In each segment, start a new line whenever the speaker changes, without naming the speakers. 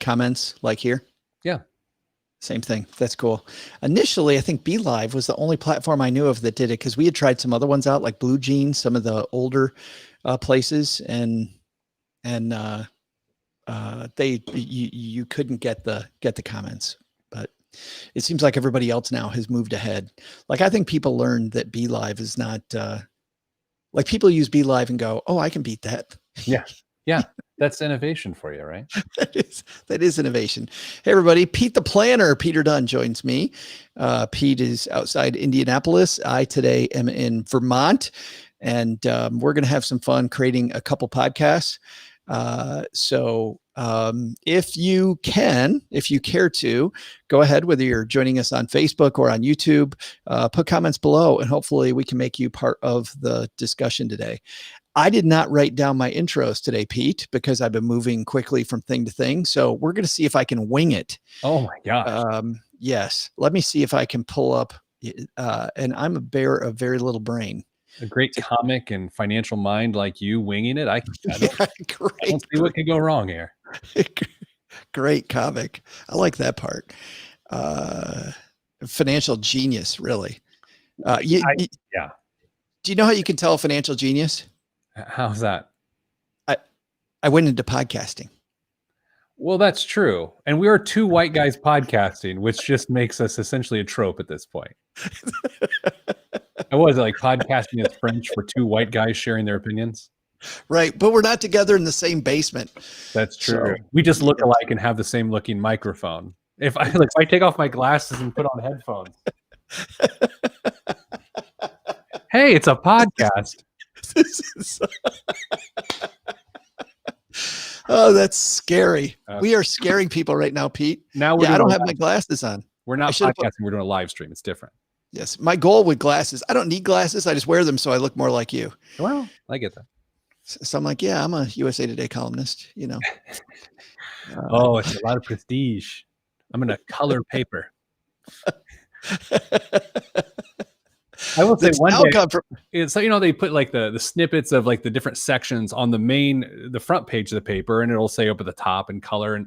comments like here?
Yeah.
Same thing. That's cool. Initially, I think BeLive was the only platform I knew of that did it, because we had tried some other ones out, like Blue Jeans, some of the older places, and you couldn't get the comments. But it seems like everybody else now has moved ahead. Like, I think people learned that BeLive is not like, people use BeLive and go, "Oh, I can beat that."
Yeah. Yeah. That's innovation for you, right?
that is innovation. Hey, everybody. Pete the Planner, Peter Dunn, joins me. Pete is outside Indianapolis. I today am in Vermont, and we're going to have some fun creating a couple podcasts. So if you care to, go ahead, whether you're joining us on Facebook or on YouTube, put comments below, and hopefully we can make you part of the discussion today. I did not write down my intros today, Pete, because I've been moving quickly from thing to thing. So we're going to see if I can wing it.
Oh my gosh.
Yes. Let me see if I can pull up, and I'm a bear of very little brain.
A great comic and financial mind like you winging it. I don't see what could go wrong here.
Great comic. I like that part. Financial genius, really.
Yeah.
Do you know how you can tell a financial genius?
How's that?
I went into podcasting.
Well, that's true. And we are two white guys podcasting, which just makes us essentially a trope at this point. I was like, podcasting is French for two white guys sharing their opinions.
Right. But we're not together in the same basement.
That's true. So, we just look alike and have the same looking microphone. If I take off my glasses and put on headphones. Hey, it's a podcast.
Oh, that's scary. We are scaring people right now, Pete.
Now
I don't have my glasses on.
We're not podcasting. We're doing a live stream. It's different.
Yes. My goal with glasses, I don't need glasses. I just wear them so I look more like you.
Well, I get that.
So I'm like, yeah, I'm a USA Today columnist, you know.
Oh, it's a lot of prestige. I'm in a color paper. I will say one day, so, they put like the snippets of like the different sections on the front page of the paper, and it'll say up at the top in color. And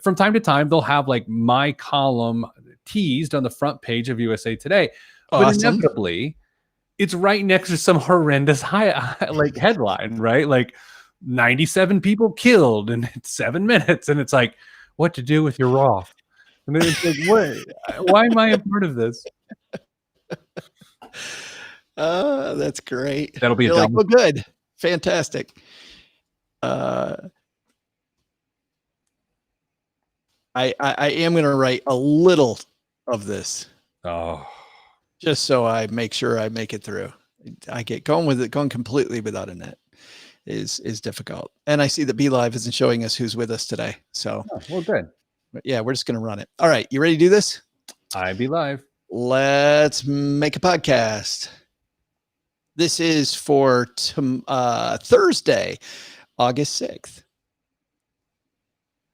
from time to time, they'll have like my column teased on the front page of USA Today. Awesome. But inevitably, it's right next to some horrendous like headline, right? Like 97 people killed in 7 minutes. And it's like, what to do with your Roth? And then it's like, what? Why am I a part of this?
That's great.
That'll be
well, good. Fantastic. I am going to write a little of this.
Oh,
just so I make sure I make it through. I get going with it. Going completely without a net is difficult. And I see that BeLive isn't showing us who's with us today. So,
well, good.
Yeah, we're just going to run it. All right. You ready to do this?
BeLive.
Let's make a podcast. This is for Thursday, August 6th.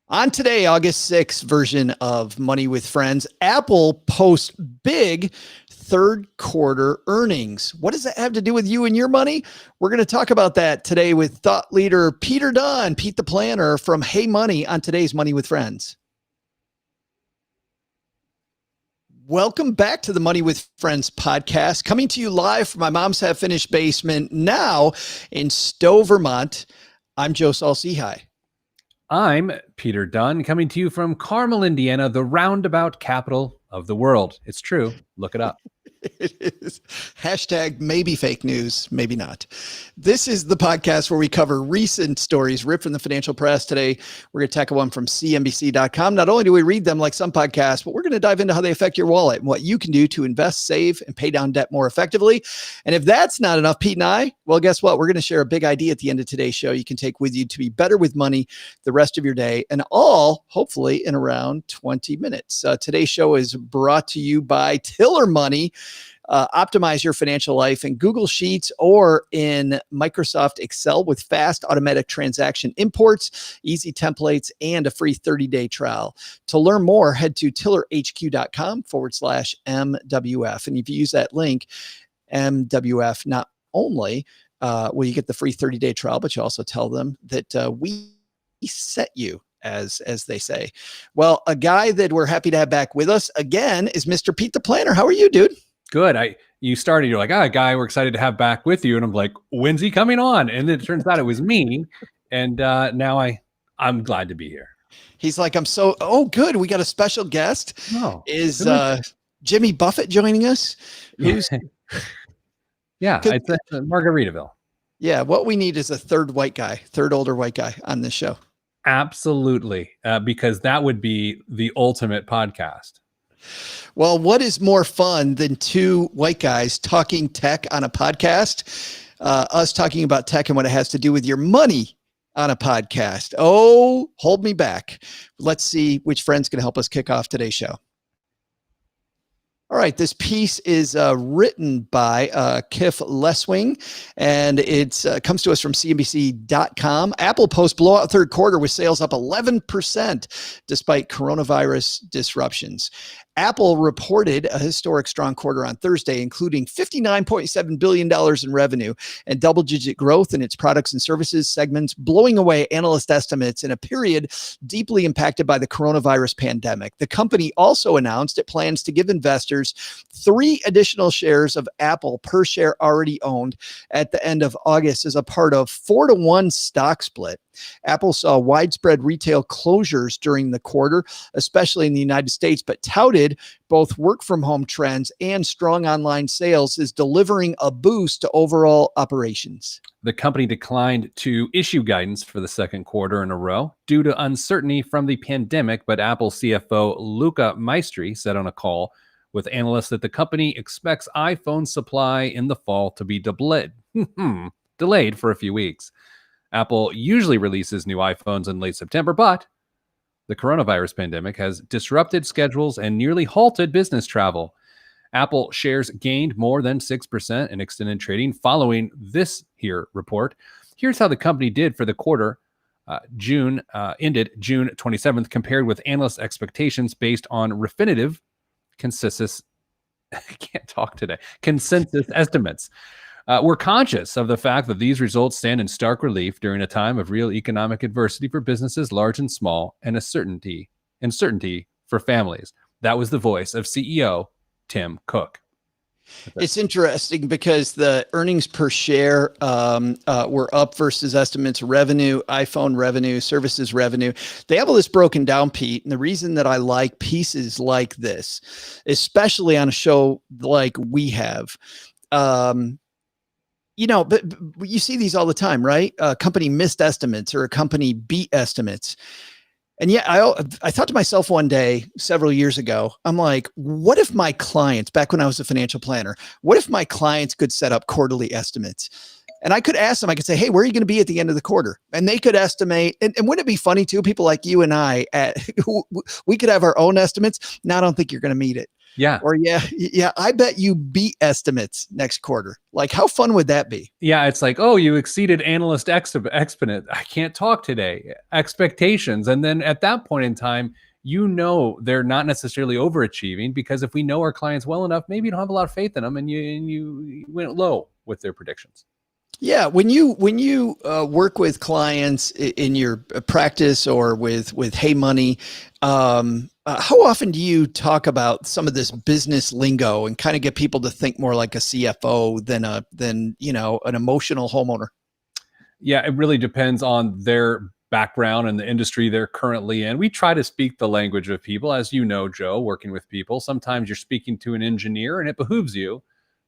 On today, August 6th version of Money with Friends, Apple posts big third quarter earnings. What does that have to do with you and your money? We're going to talk about that today with thought leader Peter Dunn, Pete the Planner from HeyMoney on today's Money with Friends. Welcome back to the Money with Friends podcast, coming to you live from my mom's half-finished basement now in Stowe, Vermont. I'm Joe Saul-Sehy.
I'm Peter Dunn, coming to you from Carmel, Indiana, the roundabout capital of the world. It's true. Look it up.
It is. Hashtag maybe fake news, maybe not. This is the podcast where we cover recent stories ripped from the financial press. Today, we're going to tackle one from CNBC.com. Not only do we read them like some podcasts, but we're going to dive into how they affect your wallet and what you can do to invest, save, and pay down debt more effectively. And if that's not enough, Pete and I, well, guess what? We're going to share a big idea at the end of today's show you can take with you to be better with money the rest of your day, and all hopefully in around 20 minutes. Today's show is brought to you by Tiller Money. Optimize your financial life in Google Sheets or in Microsoft Excel with fast automatic transaction imports, easy templates, and a free 30-day trial. To learn more, head to tillerhq.com/MWF. And if you use that link, MWF, not only will you get the free 30-day trial, but you also tell them that we sent you as they say. Well, a guy that we're happy to have back with us again is Mr. Pete the Planner. How are you, dude?
Good. You're like, a guy we're excited to have back with you. And I'm like, when's he coming on? And then it turns out it was me. And now I'm glad to be here.
He's like, good. We got a special guest.
Oh,
is Jimmy Buffett joining us? Who's
yeah, it's Margaritaville.
Yeah, what we need is a third older white guy on this show.
Absolutely, because that would be the ultimate podcast.
Well, what is more fun than two white guys talking tech on a podcast? Us talking about tech and what it has to do with your money on a podcast. Oh, hold me back. Let's see which friend's going to help us kick off today's show. All right, this piece is written by Kif Leswing, and it comes to us from CNBC.com. Apple posts blowout third quarter with sales up 11% despite coronavirus disruptions. Apple reported a historic strong quarter on Thursday, including $59.7 billion in revenue and double-digit growth in its products and services segments, blowing away analyst estimates in a period deeply impacted by the coronavirus pandemic. The company also announced it plans to give investors 3 additional shares of Apple per share already owned at the end of August as a part of 4-to-1 stock split. Apple saw widespread retail closures during the quarter, especially in the United States, but touted both work from home trends and strong online sales is delivering a boost to overall operations.
The company declined to issue guidance for the second quarter in a row due to uncertainty from the pandemic, but Apple CFO Luca Maestri said on a call with analysts that the company expects iPhone supply in the fall to be delayed for a few weeks. Apple usually releases new iPhones in late September, but the coronavirus pandemic has disrupted schedules and nearly halted business travel. Apple shares gained more than 6% in extended trading following this here report. Here's how the company did for the quarter ended June 27th, compared with analyst expectations based on Refinitiv consensus. I can't talk today. Consensus estimates. We're conscious of the fact that these results stand in stark relief during a time of real economic adversity for businesses large and small, and uncertainty for families. That was the voice of CEO Tim Cook.
It's interesting because the earnings per share were up versus estimates. Revenue, iPhone revenue, services revenue. They have all this broken down, Pete. And the reason that I like pieces like this, especially on a show like we have, but you see these all the time, right? A company missed estimates or a company beat estimates. And yet I thought to myself one day, several years ago, I'm like, what if my clients, back when I was a financial planner, what if my clients could set up quarterly estimates? And I could ask them, I could say, hey, where are you going to be at the end of the quarter? And they could estimate. And wouldn't it be funny too? People like you and I, we could have our own estimates. Now, I don't think you're going to meet it.
Yeah.
Or yeah, I bet you beat estimates next quarter. Like, how fun would that be?
Yeah, it's like, oh, you exceeded analyst exponent. I can't talk today. Expectations. And then at that point in time, they're not necessarily overachieving, because if we know our clients well enough, maybe you don't have a lot of faith in them and you went low with their predictions.
Yeah, when you work with clients in your practice or with HeyMoney, how often do you talk about some of this business lingo and kind of get people to think more like a CFO than an emotional homeowner?
Yeah, it really depends on their background and the industry they're currently in. We try to speak the language of people, as you know, Joe, working with people. Sometimes you're speaking to an engineer, and it behooves you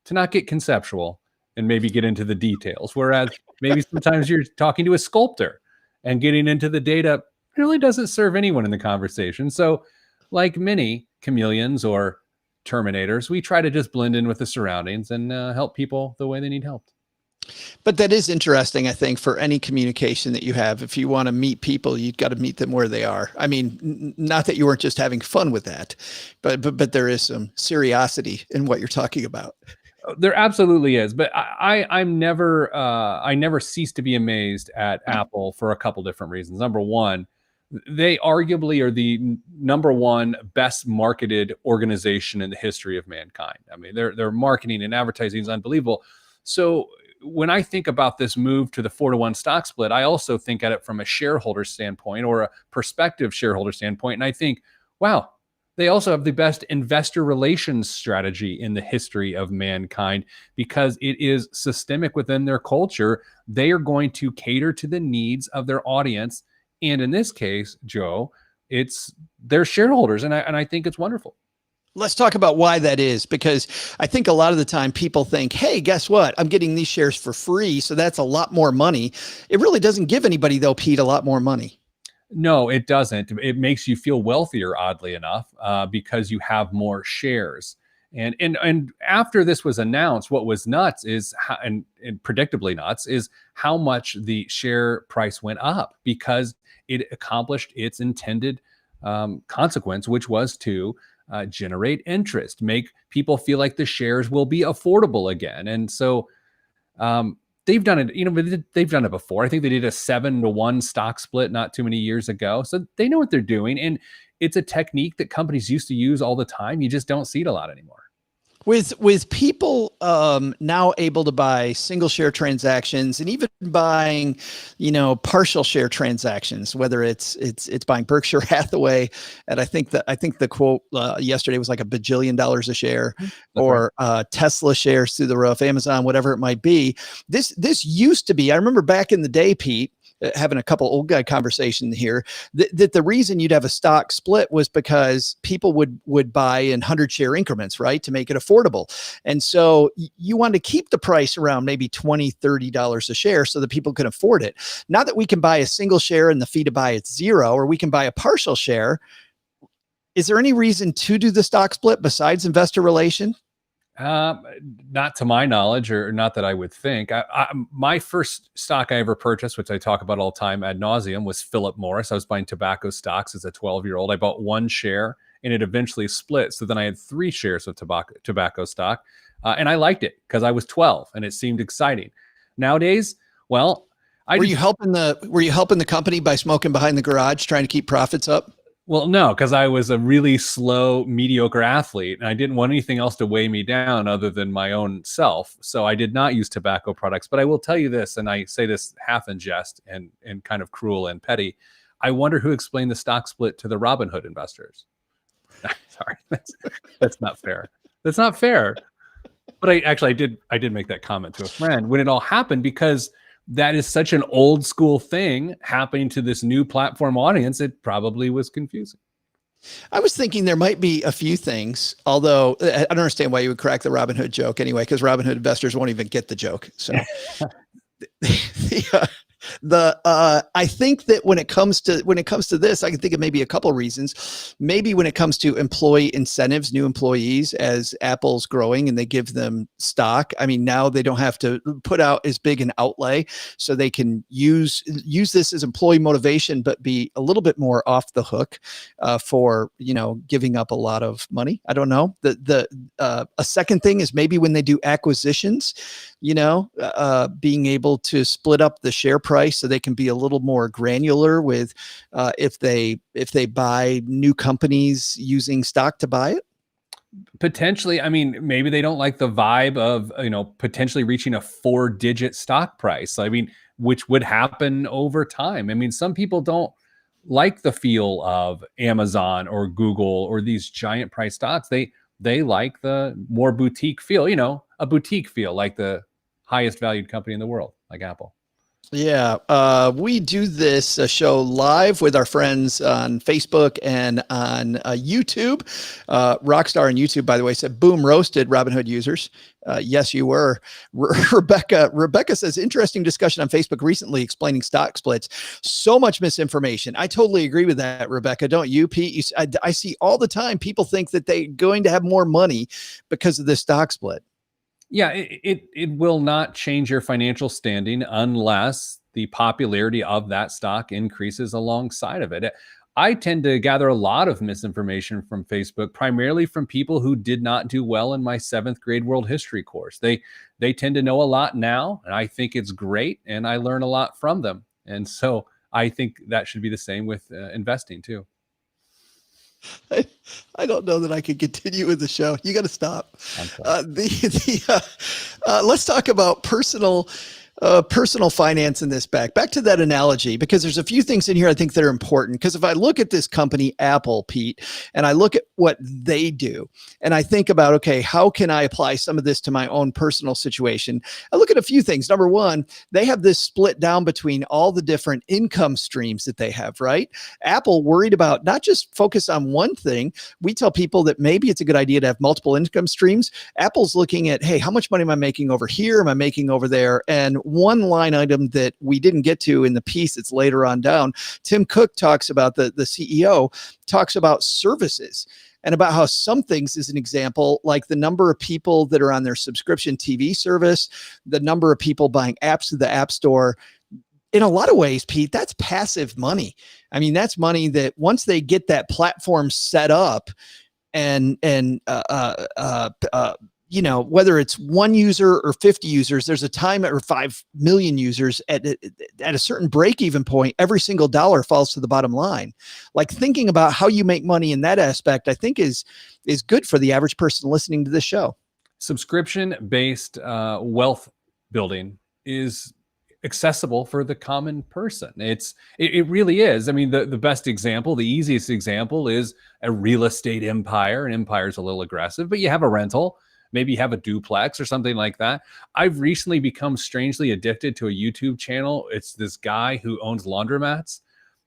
to not get conceptual and maybe get into the details. Whereas maybe sometimes you're talking to a sculptor and getting into the data really doesn't serve anyone in the conversation. So like many chameleons or terminators, we try to just blend in with the surroundings and help people the way they need help.
But that is interesting, I think, for any communication that you have. If you want to meet people, you've got to meet them where they are. I mean, not that you weren't just having fun with that, but there is some seriosity in what you're talking about.
There absolutely is, but I never cease to be amazed at Apple for a couple different reasons. Number one, they arguably are the number one best marketed organization in the history of mankind. I mean, their marketing and advertising is unbelievable. So when I think about this move to the 4-to-1 stock split, I also think at it from a shareholder standpoint or a prospective shareholder standpoint. And I think, wow, they also have the best investor relations strategy in the history of mankind because it is systemic within their culture. They are going to cater to the needs of their audience. And in this case, Joe, it's their shareholders. And I think it's wonderful.
Let's talk about why that is, because I think a lot of the time people think, hey, guess what? I'm getting these shares for free. So that's a lot more money. It really doesn't give anybody, though, Pete, a lot more money.
No, it doesn't. It makes you feel wealthier, oddly enough, because you have more shares. And after this was announced, what was nuts is and predictably nuts is how much the share price went up because it accomplished its intended consequence, which was to generate interest, make people feel like the shares will be affordable again. And so they've done it, they've done it before. I think they did a 7-to-1 stock split not too many years ago. So they know what they're doing. And it's a technique that companies used to use all the time. You just don't see it a lot anymore.
With people now able to buy single share transactions and even buying, partial share transactions, whether it's buying Berkshire Hathaway, and I think the quote yesterday was like $1 bajillion a share, or Tesla shares through the roof, Amazon, whatever it might be. This used to be. I remember back in the day, Pete, having a couple old guy conversation here, that the reason you'd have a stock split was because people would buy in 100 share increments, right? To make it affordable. And so you wanted to keep the price around maybe $20, $30 a share so that people can afford it. Now that we can buy a single share and the fee to buy it's $0, or we can buy a partial share, is there any reason to do the stock split besides investor relation?
Not to my knowledge, or not that I would think. My first stock I ever purchased, which I talk about all the time ad nauseum, was Philip Morris. I was buying tobacco stocks as a 12-year-old. I bought one share and it eventually split. So then I had 3 shares of tobacco stock. And I liked it because I was 12 and it seemed exciting. Nowadays, well,
were you helping the company by smoking behind the garage, trying to keep profits up?
Well, no, because I was a really slow, mediocre athlete, and I didn't want anything else to weigh me down other than my own self. So I did not use tobacco products. But I will tell you this, and I say this half in jest and kind of cruel and petty. I wonder who explained the stock split to the Robinhood investors. Sorry, that's not fair. That's not fair. But I did make that comment to a friend when it all happened, because that is such an old school thing happening to this new platform audience. It probably was confusing.
I was thinking there might be a few things, although I don't understand why you would crack the Robinhood joke anyway, because Robinhood investors won't even get the joke. So I think that when it comes to this, I can think of maybe a couple of reasons. Maybe when it comes to employee incentives, new employees, as Apple's growing and they give them stock. I mean, now they don't have to put out as big an outlay, so they can use this as employee motivation, but be a little bit more off the hook for giving up a lot of money. I don't know. A second thing is maybe when they do acquisitions, being able to split up the share price so they can be a little more granular with if they buy new companies using stock to buy it.
Potentially. I mean, maybe they don't like the vibe of, potentially reaching a 4-digit stock price. I mean, which would happen over time. I mean, some people don't like the feel of Amazon or Google or these giant price stocks. They like the more boutique feel, a boutique feel, like the highest valued company in the world, like Apple.
Yeah, we do this show live with our friends on Facebook and on YouTube. Rockstar on YouTube, by the way, said, boom, roasted Robinhood users. Yes, you were. Rebecca says, interesting discussion on Facebook recently explaining stock splits. So much misinformation. I totally agree with that, Rebecca. Don't you, Pete? I see all the time people think that they're going to have more money because of this stock split.
Yeah, it will not change your financial standing unless the popularity of that stock increases alongside of it. I tend to gather a lot of misinformation from Facebook, primarily from people who did not do well in my 7th grade world history course. They tend to know a lot now, and I think it's great, and I learn a lot from them. And so I think that should be the same with investing too.
I don't know that I can continue with the show. You got to stop. Let's talk about personal finance in this back to that analogy, because there's a few things in here I think that are important. Because if I look at this company, Apple, Pete, and I look at what they do, and I think about, okay, how can I apply some of this to my own personal situation? I look at a few things. Number one, they have this split down between all the different income streams that they have, right? Apple worried about not just focus on one thing. We tell people that maybe it's a good idea to have multiple income streams. Apple's looking at, hey, how much money am I making over here? Am I making over there? And one line item that we didn't get to in the piece that's later on down, Tim Cook talks about, the CEO talks about services and about how some things, as an example, like the number of people that are on their subscription TV service, the number of people buying apps through the App Store. In a lot of ways, Pete, that's passive money. I mean, that's money that once they get that platform set up and whether it's one user or 50 users, there's a time or 5 million users at a certain break-even point, every single dollar falls to the bottom line. Like, thinking about how you make money in that aspect, I think is good for the average person listening to this show.
Subscription-based wealth building is accessible for the common person. It really is. I mean, the best example, the easiest example is a real estate empire. An empire is a little aggressive, but you have a rental. Maybe you have a duplex or something like that. I've recently become strangely addicted to a YouTube channel. It's this guy who owns laundromats.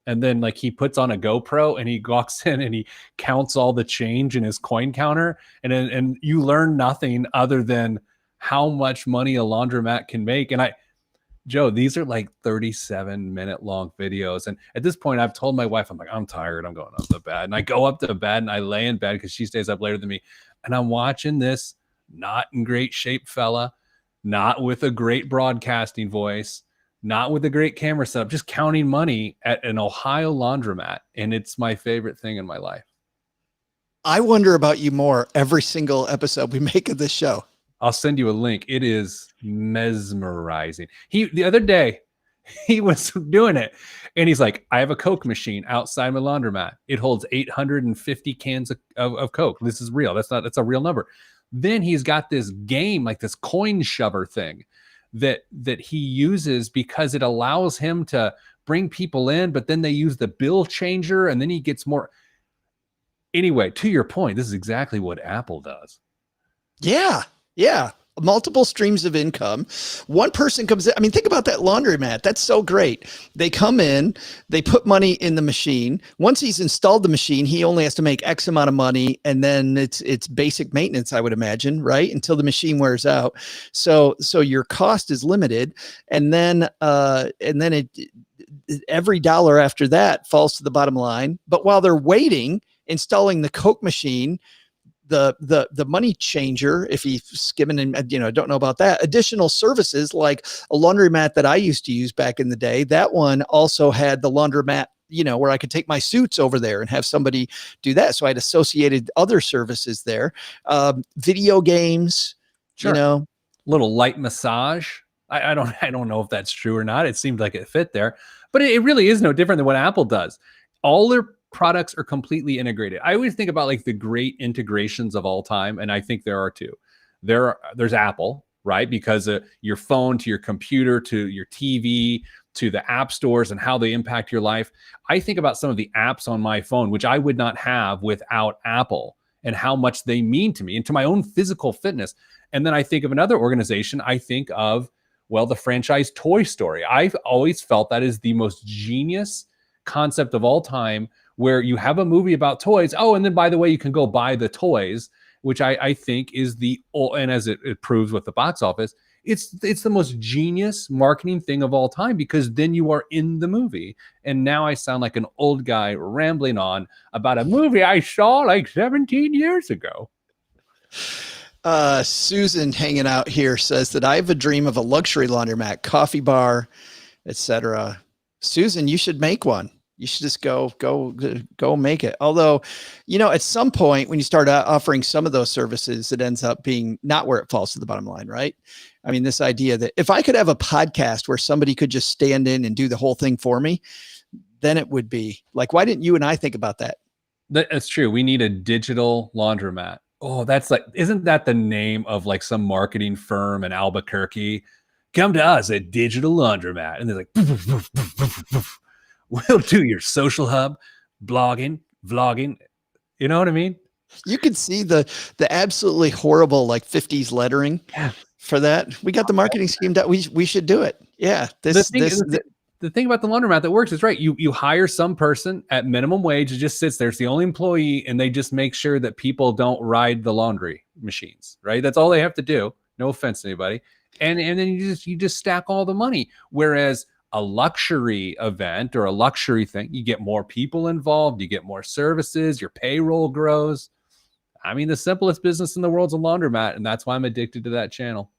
And then like he puts on a GoPro and he walks in and he counts all the change in his coin counter. And you learn nothing other than how much money a laundromat can make. And Joe, these are like 37-minute long videos. And at this point, I've told my wife, I'm like, I'm tired. I'm going up to bed. And I go up to bed and I lay in bed because she stays up later than me. And I'm watching this not in great shape fella, not with a great broadcasting voice, not with a great camera setup, just counting money at an Ohio laundromat. And it's my favorite thing in my life.
I wonder about you more every single episode we make of this show.
I'll send you a link. It is mesmerizing. The other day, he was doing it and he's like, I have a Coke machine outside my laundromat. It holds 850 cans of Coke. This is real. That's a real number. Then he's got this game, like this coin shover thing that he uses because it allows him to bring people in, but then they use the bill changer and then he gets more. Anyway, to your point, this is exactly what Apple does.
Yeah. Multiple streams of income. One person comes in. I mean, think about that laundromat. That's so great. They come in, they put money in the machine. Once he's installed the machine, he only has to make X amount of money. And then it's basic maintenance, I would imagine, right? Until the machine wears out. So your cost is limited. And then every dollar after that falls to the bottom line. But while they're waiting, installing the Coke machine, the money changer, if he's skimming and don't know about that, additional services like a laundromat that I used to use back in the day, that one also had the laundromat, where I could take my suits over there and have somebody do that. So I had associated other services there. Video games,
sure. Little light massage. I don't know if that's true or not. It seemed like it fit there, but it really is no different than what Apple does. All their products are completely integrated. I always think about like the great integrations of all time, and I think there are two. There's Apple, right? Because your phone to your computer to your TV to the app stores and how they impact your life. I think about some of the apps on my phone, which I would not have without Apple, and how much they mean to me and to my own physical fitness. And then I think of another organization. I think of, the franchise Toy Story. I've always felt that is the most genius concept of all time, where you have a movie about toys. Oh, and then by the way, you can go buy the toys, which I think is and as it proves with the box office, it's the most genius marketing thing of all time, because then you are in the movie. And now I sound like an old guy rambling on about a movie I saw like 17 years ago.
Susan hanging out here says that I have a dream of a luxury laundromat, coffee bar, etc. Susan, you should make one. You should just go make it. Although, at some point when you start offering some of those services, it ends up being not where it falls to the bottom line, right? I mean, this idea that if I could have a podcast where somebody could just stand in and do the whole thing for me, then it would be like, why didn't you and I think about that?
That's true. We need a digital laundromat. Oh, that's like, isn't that the name of like some marketing firm in Albuquerque? Come to us at Digital Laundromat. And they're like, poof, poof, poof, poof, poof. We'll do your social hub, blogging, vlogging. You know what I mean?
You could see the absolutely horrible like 50s lettering for that. We got the marketing scheme that we should do it. Yeah.
The thing about the laundromat that works is right. You hire some person at minimum wage who just sits there. It's the only employee, and they just make sure that people don't ride the laundry machines, right? That's all they have to do. No offense to anybody. And then you just stack all the money. Whereas a luxury event or a luxury thing, you get more people involved, you get more services, your payroll grows. I mean, the simplest business in the world's a laundromat, and that's why I'm addicted to that channel.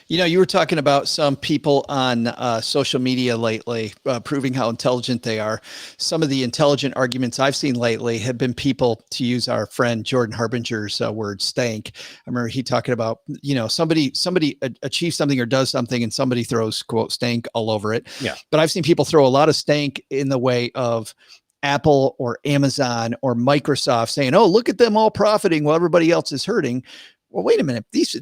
You know, you were talking about some people on social media lately, proving how intelligent they are. Some of the intelligent arguments I've seen lately have been people, to use our friend Jordan Harbinger's word, stank. I remember he talking about, you know, somebody achieves something or does something and somebody throws, quote, stank all over it.
Yeah.
But I've seen people throw a lot of stank in the way of Apple or Amazon or Microsoft saying, oh, look at them all profiting while everybody else is hurting. Well, wait a minute. These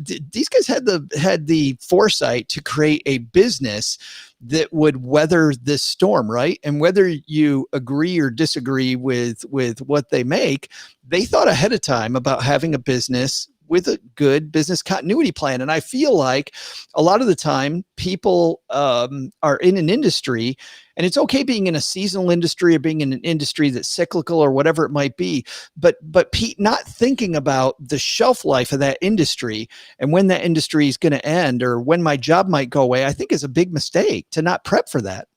guys had the foresight to create a business that would weather this storm, right? And whether you agree or disagree with what they make, they thought ahead of time about having a business with a good business continuity plan. And I feel like a lot of the time people are in an industry, and it's okay being in a seasonal industry or being in an industry that's cyclical or whatever it might be. But Pete, not thinking about the shelf life of that industry and when that industry is going to end or when my job might go away, I think is a big mistake to not prep for that.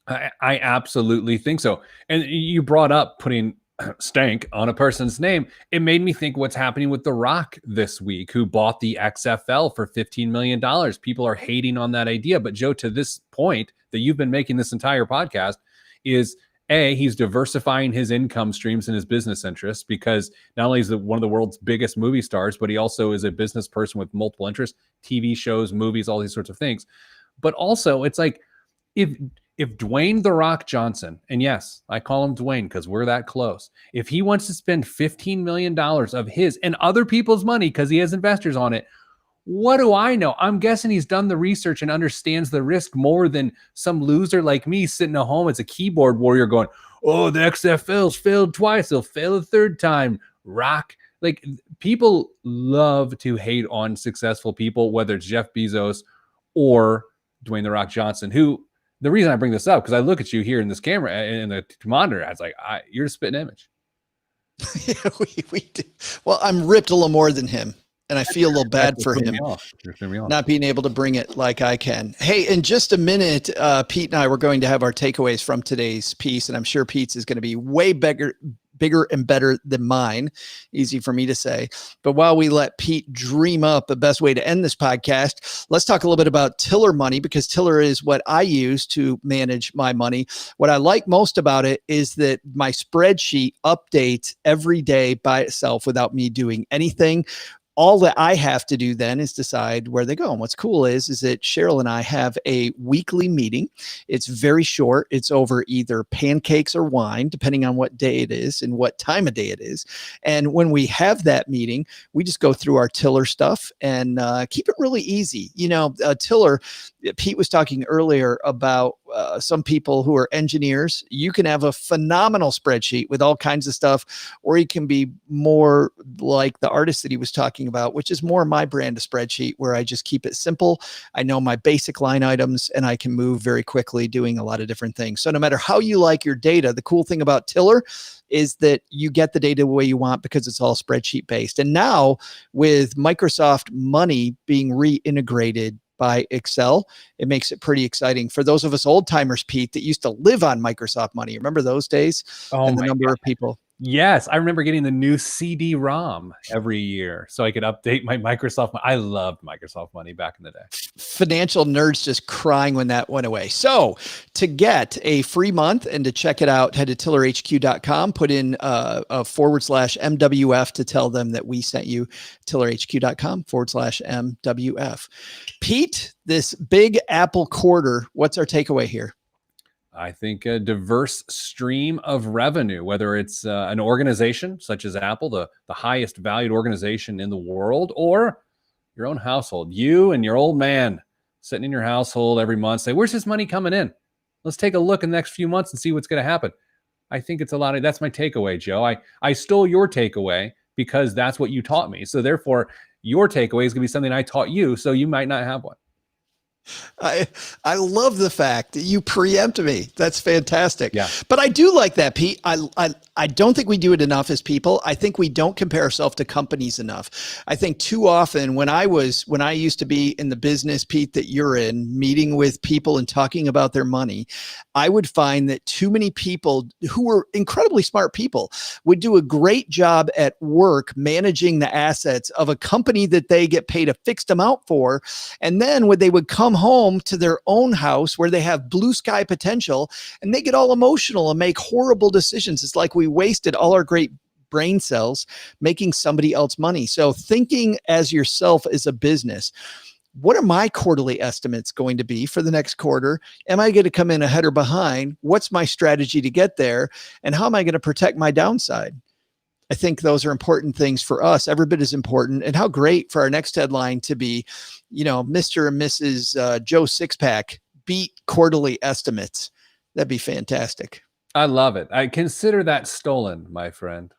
I absolutely think so. And you brought up putting stank on a person's name. It made me think what's happening with The Rock this week, who bought the XFL for $15 million. People are hating on that idea. But Joe, to this point that you've been making this entire podcast is he's diversifying his income streams and his business interests, because not only is he one of the world's biggest movie stars, but he also is a business person with multiple interests, TV shows, movies, all these sorts of things. But also it's like, if Dwayne The Rock Johnson, and yes, I call him Dwayne because we're that close, if he wants to spend $15 million of his and other people's money because he has investors on it, what do I know? I'm guessing he's done the research and understands the risk more than some loser like me sitting at home as a keyboard warrior going, oh, the XFL's failed twice, they'll fail a third time. Rock. Like, people love to hate on successful people, whether it's Jeff Bezos or Dwayne The Rock Johnson, who, the reason I bring this up, because I look at you here in this camera in the monitor, I was like, you're a spitting image.
Yeah, we do. Well, I'm ripped a little more than him, and I feel a little bad for him not being able to bring it like I can. Hey, in just a minute, Pete and I were going to have our takeaways from today's piece, and I'm sure Pete's is going to be way bigger and better than mine. Easy for me to say. But while we let Pete dream up the best way to end this podcast, let's talk a little bit about Tiller Money, because Tiller is what I use to manage my money. What I like most about it is that my spreadsheet updates every day by itself without me doing anything. All that I have to do then is decide where they go. And what's cool is that Cheryl and I have a weekly meeting. It's very short. It's over either pancakes or wine, depending on what day it is and what time of day it is. And when we have that meeting, we just go through our Tiller stuff and keep it really easy. You know, Tiller, Pete was talking earlier about some people who are engineers. You can have a phenomenal spreadsheet with all kinds of stuff, or you can be more like the artist that he was talking about, which is more my brand of spreadsheet, where I just keep it simple. I know my basic line items and I can move very quickly doing a lot of different things. So no matter how you like your data, the cool thing about Tiller is that you get the data the way you want because it's all spreadsheet based. And now with Microsoft Money being reintegrated by Excel, it makes it pretty exciting for those of us old timers, Pete, that used to live on Microsoft Money. Remember those days?
Oh,
and the number of people.
Yes, I remember getting the new CD-ROM every year so I could update my Microsoft. I loved Microsoft Money back in the day.
Financial nerds just crying when that went away. So to get a free month and to check it out, head to tillerhq.com, put in a /MWF to tell them that we sent you, tillerhq.com /MWF. Pete, this big Apple quarter, what's our takeaway here?
I think a diverse stream of revenue, whether it's an organization such as Apple, the highest valued organization in the world, or your own household. You and your old man sitting in your household every month say, where's this money coming in? Let's take a look in the next few months and see what's going to happen. I think it's a lot of, that's my takeaway, Joe. I stole your takeaway because that's what you taught me. So therefore, your takeaway is going to be something I taught you, so you might not have one.
I love the fact that you preempt me. That's fantastic.
Yeah.
But I do like that, Pete. I don't think we do it enough as people. I think we don't compare ourselves to companies enough. I think too often when I used to be in the business, Pete, that you're in, meeting with people and talking about their money, I would find that too many people who were incredibly smart people would do a great job at work managing the assets of a company that they get paid a fixed amount for. And then when they would come home to their own house where they have blue sky potential and they get all emotional and make horrible decisions. It's like we wasted all our great brain cells making somebody else money. So thinking as yourself is a business. What are my quarterly estimates going to be for the next quarter? Am I going to come in ahead or behind? What's my strategy to get there? And how am I going to protect my downside? I think those are important things for us. Every bit as important. And how great for our next headline to be, Mr. and Mrs. Joe Sixpack beat quarterly estimates. That'd be fantastic.
I love it. I consider that stolen, my friend.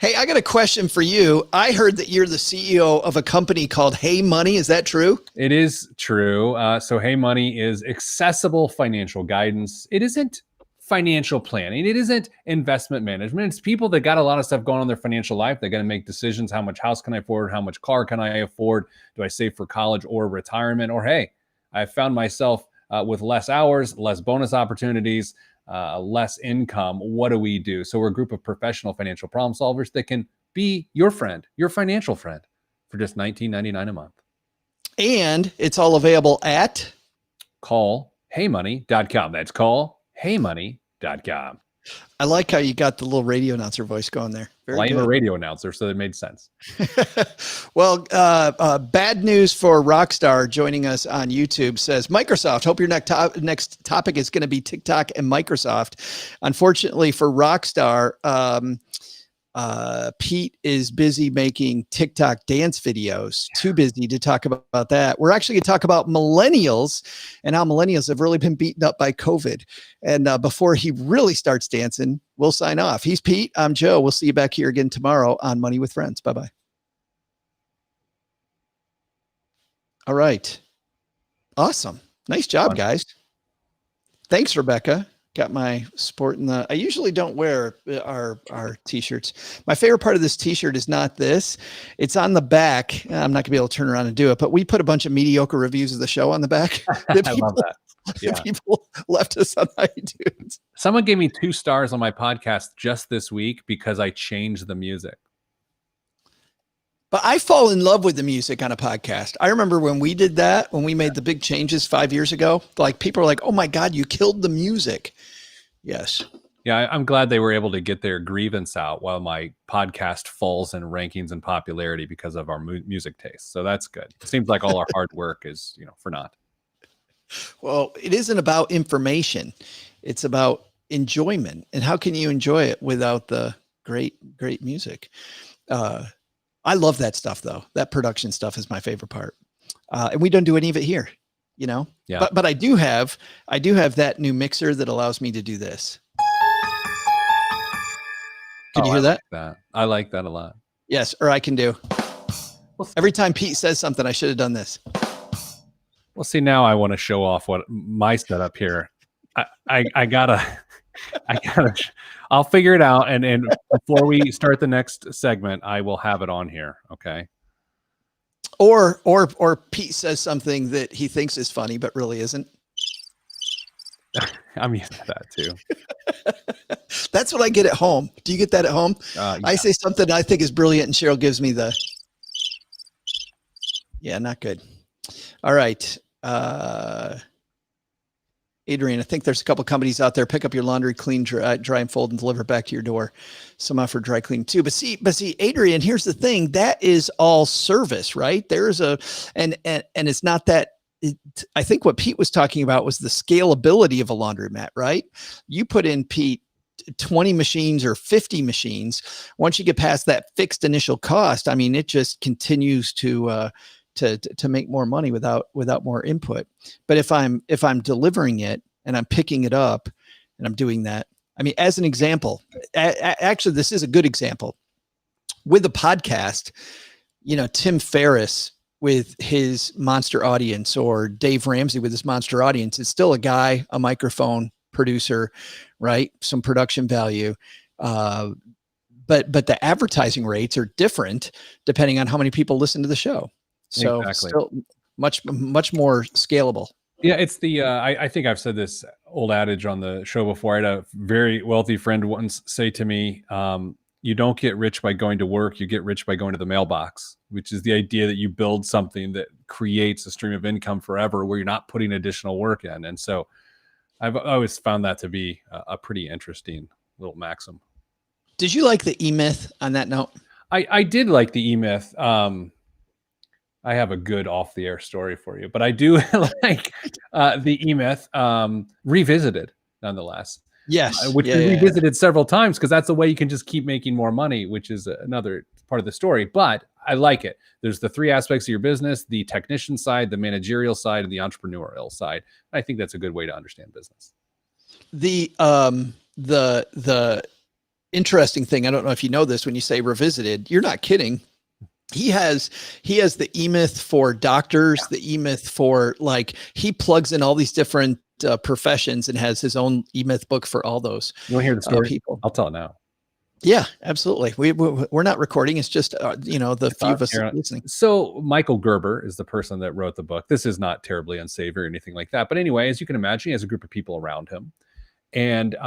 Hey, I got a question for you. I heard that you're the CEO of a company called HeyMoney. Is that true?
It is true. So HeyMoney is accessible financial guidance. It isn't financial planning. It isn't investment management. It's people that got a lot of stuff going on in their financial life. They got to make decisions. How much house can I afford? How much car can I afford? Do I save for college or retirement? Or, hey, I found myself with less hours, less bonus opportunities, less income. What do we do? So we're a group of professional financial problem solvers that can be your friend, your financial friend, for just $19.99 a month.
And it's all available at
callheymoney.com. That's callheymoney.com.
I like how you got the little radio announcer voice going there.
I am a radio announcer, so it made sense.
Well, bad news for Rockstar joining us on YouTube says, Microsoft, hope your next topic is going to be TikTok and Microsoft. Unfortunately for Rockstar, Pete is busy making TikTok dance videos, too busy to talk about that. We're actually going to talk about millennials and how millennials have really been beaten up by COVID. And before he really starts dancing, we'll sign off. He's Pete. I'm Joe. We'll see you back here again tomorrow on Money with Friends. Bye-bye. All right. Awesome. Nice job, guys. Thanks, Rebecca. Got my sport in the, I usually don't wear our t-shirts. My favorite part of this t-shirt is not this. It's on the back. I'm not gonna be able to turn around and do it, but we put a bunch of mediocre reviews of the show on the back.
I love that. Yeah.
People left us on iTunes.
Someone gave me 2 stars on my podcast just this week because I changed the music.
But I fall in love with the music on a podcast. I remember when we did that, when we made the big changes 5 years ago, like people are like, oh my God, you killed the music. Yes.
Yeah, I'm glad they were able to get their grievance out while my podcast falls in rankings and popularity because of our music taste. So that's good. It seems like all our hard work is, for naught.
Well, it isn't about information. It's about enjoyment. And how can you enjoy it without the great music? I love that stuff though. That production stuff is my favorite part. And we don't do any of it here, Yeah. But I do have that new mixer that allows me to do this. Can you hear that?
I like that a lot.
Yes. Or I can do. Every time Pete says something, I should have done this.
Well, see, now I want to show off what my setup here. I gotta, I'll figure it out. And before we start the next segment, I will have it on here. Okay.
Or Pete says something that he thinks is funny, but really isn't.
I'm used to that too.
That's what I get at home. Do you get that at home? Yeah. I say something I think is brilliant and Cheryl gives me the, yeah, not good. All right. Adrian, I think there's a couple companies out there. Pick up your laundry, clean, dry and fold, and deliver it back to your door. Some offer dry clean too. But see, Adrian, here's the thing. That is all service, right? There's and it's not that I think what Pete was talking about was the scalability of a laundromat, right? You put in, Pete, 20 machines or 50 machines. Once you get past that fixed initial cost, I mean, it just continues to make more money without more input. But if I'm delivering it and I'm picking it up and I'm doing that, I mean, as an example, actually, this is a good example with the podcast. Tim Ferriss with his monster audience, or Dave Ramsey with his monster audience, is still a guy, a microphone, producer, right? Some production value. But the advertising rates are different depending on how many people listen to the show. So still much more scalable.
Yeah, it's the I think I've said this old adage on the show before. I had a very wealthy friend once say to me, you don't get rich by going to work, you get rich by going to the mailbox, which is the idea that you build something that creates a stream of income forever where you're not putting additional work in. And so I've always found that to be a pretty interesting little maxim.
Did you like the E-Myth on that note?
I did like the E-Myth. I have a good off-the-air story for you, but I do like the E-Myth revisited nonetheless.
Yes.
Which we revisited several times because that's the way you can just keep making more money, which is another part of the story. But I like it. There's the three aspects of your business: the technician side, the managerial side, and the entrepreneurial side. I think that's a good way to understand business. The
interesting thing, I don't know if you know this, when you say revisited, you're not kidding. He has the E-Myth for doctors, the E-Myth for, like, he plugs in all these different professions and has his own E-Myth book for all those.
You want to hear the story?
People.
I'll tell it now.
Yeah, absolutely. We're not recording. It's just, the few of us listening.
So Michael Gerber is the person that wrote the book. This is not terribly unsavory or anything like that. But anyway, as you can imagine, he has a group of people around him. And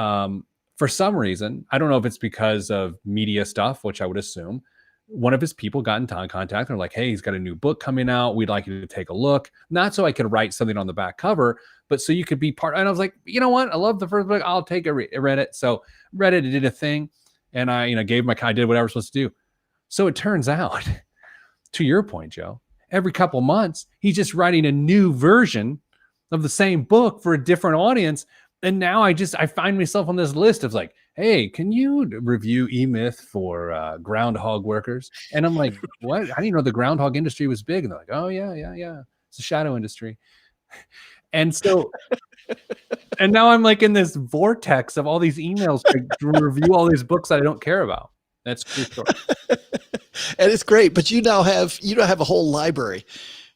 for some reason, I don't know if it's because of media stuff, which I would assume, one of his people got in contact. They're like, hey, he's got a new book coming out. We'd like you to take a look. Not so I could write something on the back cover, but so you could be part. And I was like, you know what? I love the first book. I'll take a read it. So read it, did a thing. And I, I did what I was supposed to do. So it turns out, to your point, Joe, every couple months, he's just writing a new version of the same book for a different audience. And now I find myself on this list of like, hey, can you review E-Myth for groundhog workers? And I'm like, what? I didn't know the groundhog industry was big. And they're like, oh, yeah. It's a shadow industry. And so, and now I'm like in this vortex of all these emails to review all these books that I don't care about. That's true story.
And it's great, but you now have a whole library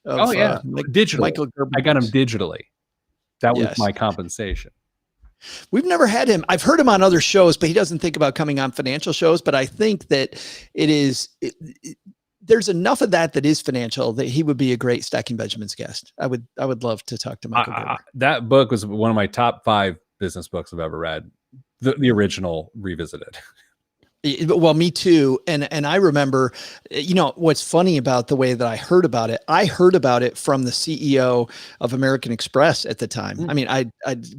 of,
digital.
Michael Gerber.
I got him digitally. That was my compensation.
We've never had him. I've heard him on other shows, but he doesn't think about coming on financial shows. But I think that there's enough of that is financial that he would be a great Stacking Benjamins guest. I would love to talk to Michael Gerber.
That book was one of my top 5 business books I've ever read. The original revisited.
Well, me too. And I remember, what's funny about the way that I heard about it from the CEO of American Express at the time. I mean,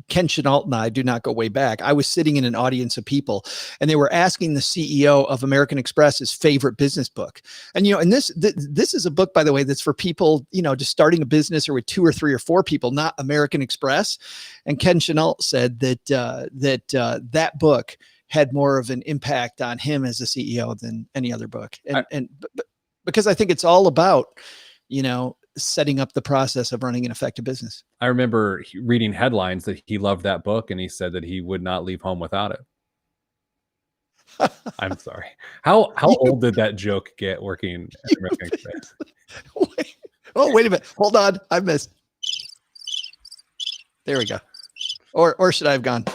Ken Chenault and I do not go way back. I was sitting in an audience of people and they were asking the CEO of American Express his favorite business book. And, and this is a book, by the way, that's for people, just starting a business or with 2 or 3 or 4 people, not American Express. And Ken Chenault said that book had more of an impact on him as a CEO than any other book. And because I think it's all about, setting up the process of running an effective business.
I remember reading headlines that he loved that book and he said that he would not leave home without it. I'm sorry. How old did that joke get working at American Express?
Wait a minute. Hold on. I missed. There we go. Or should I have gone?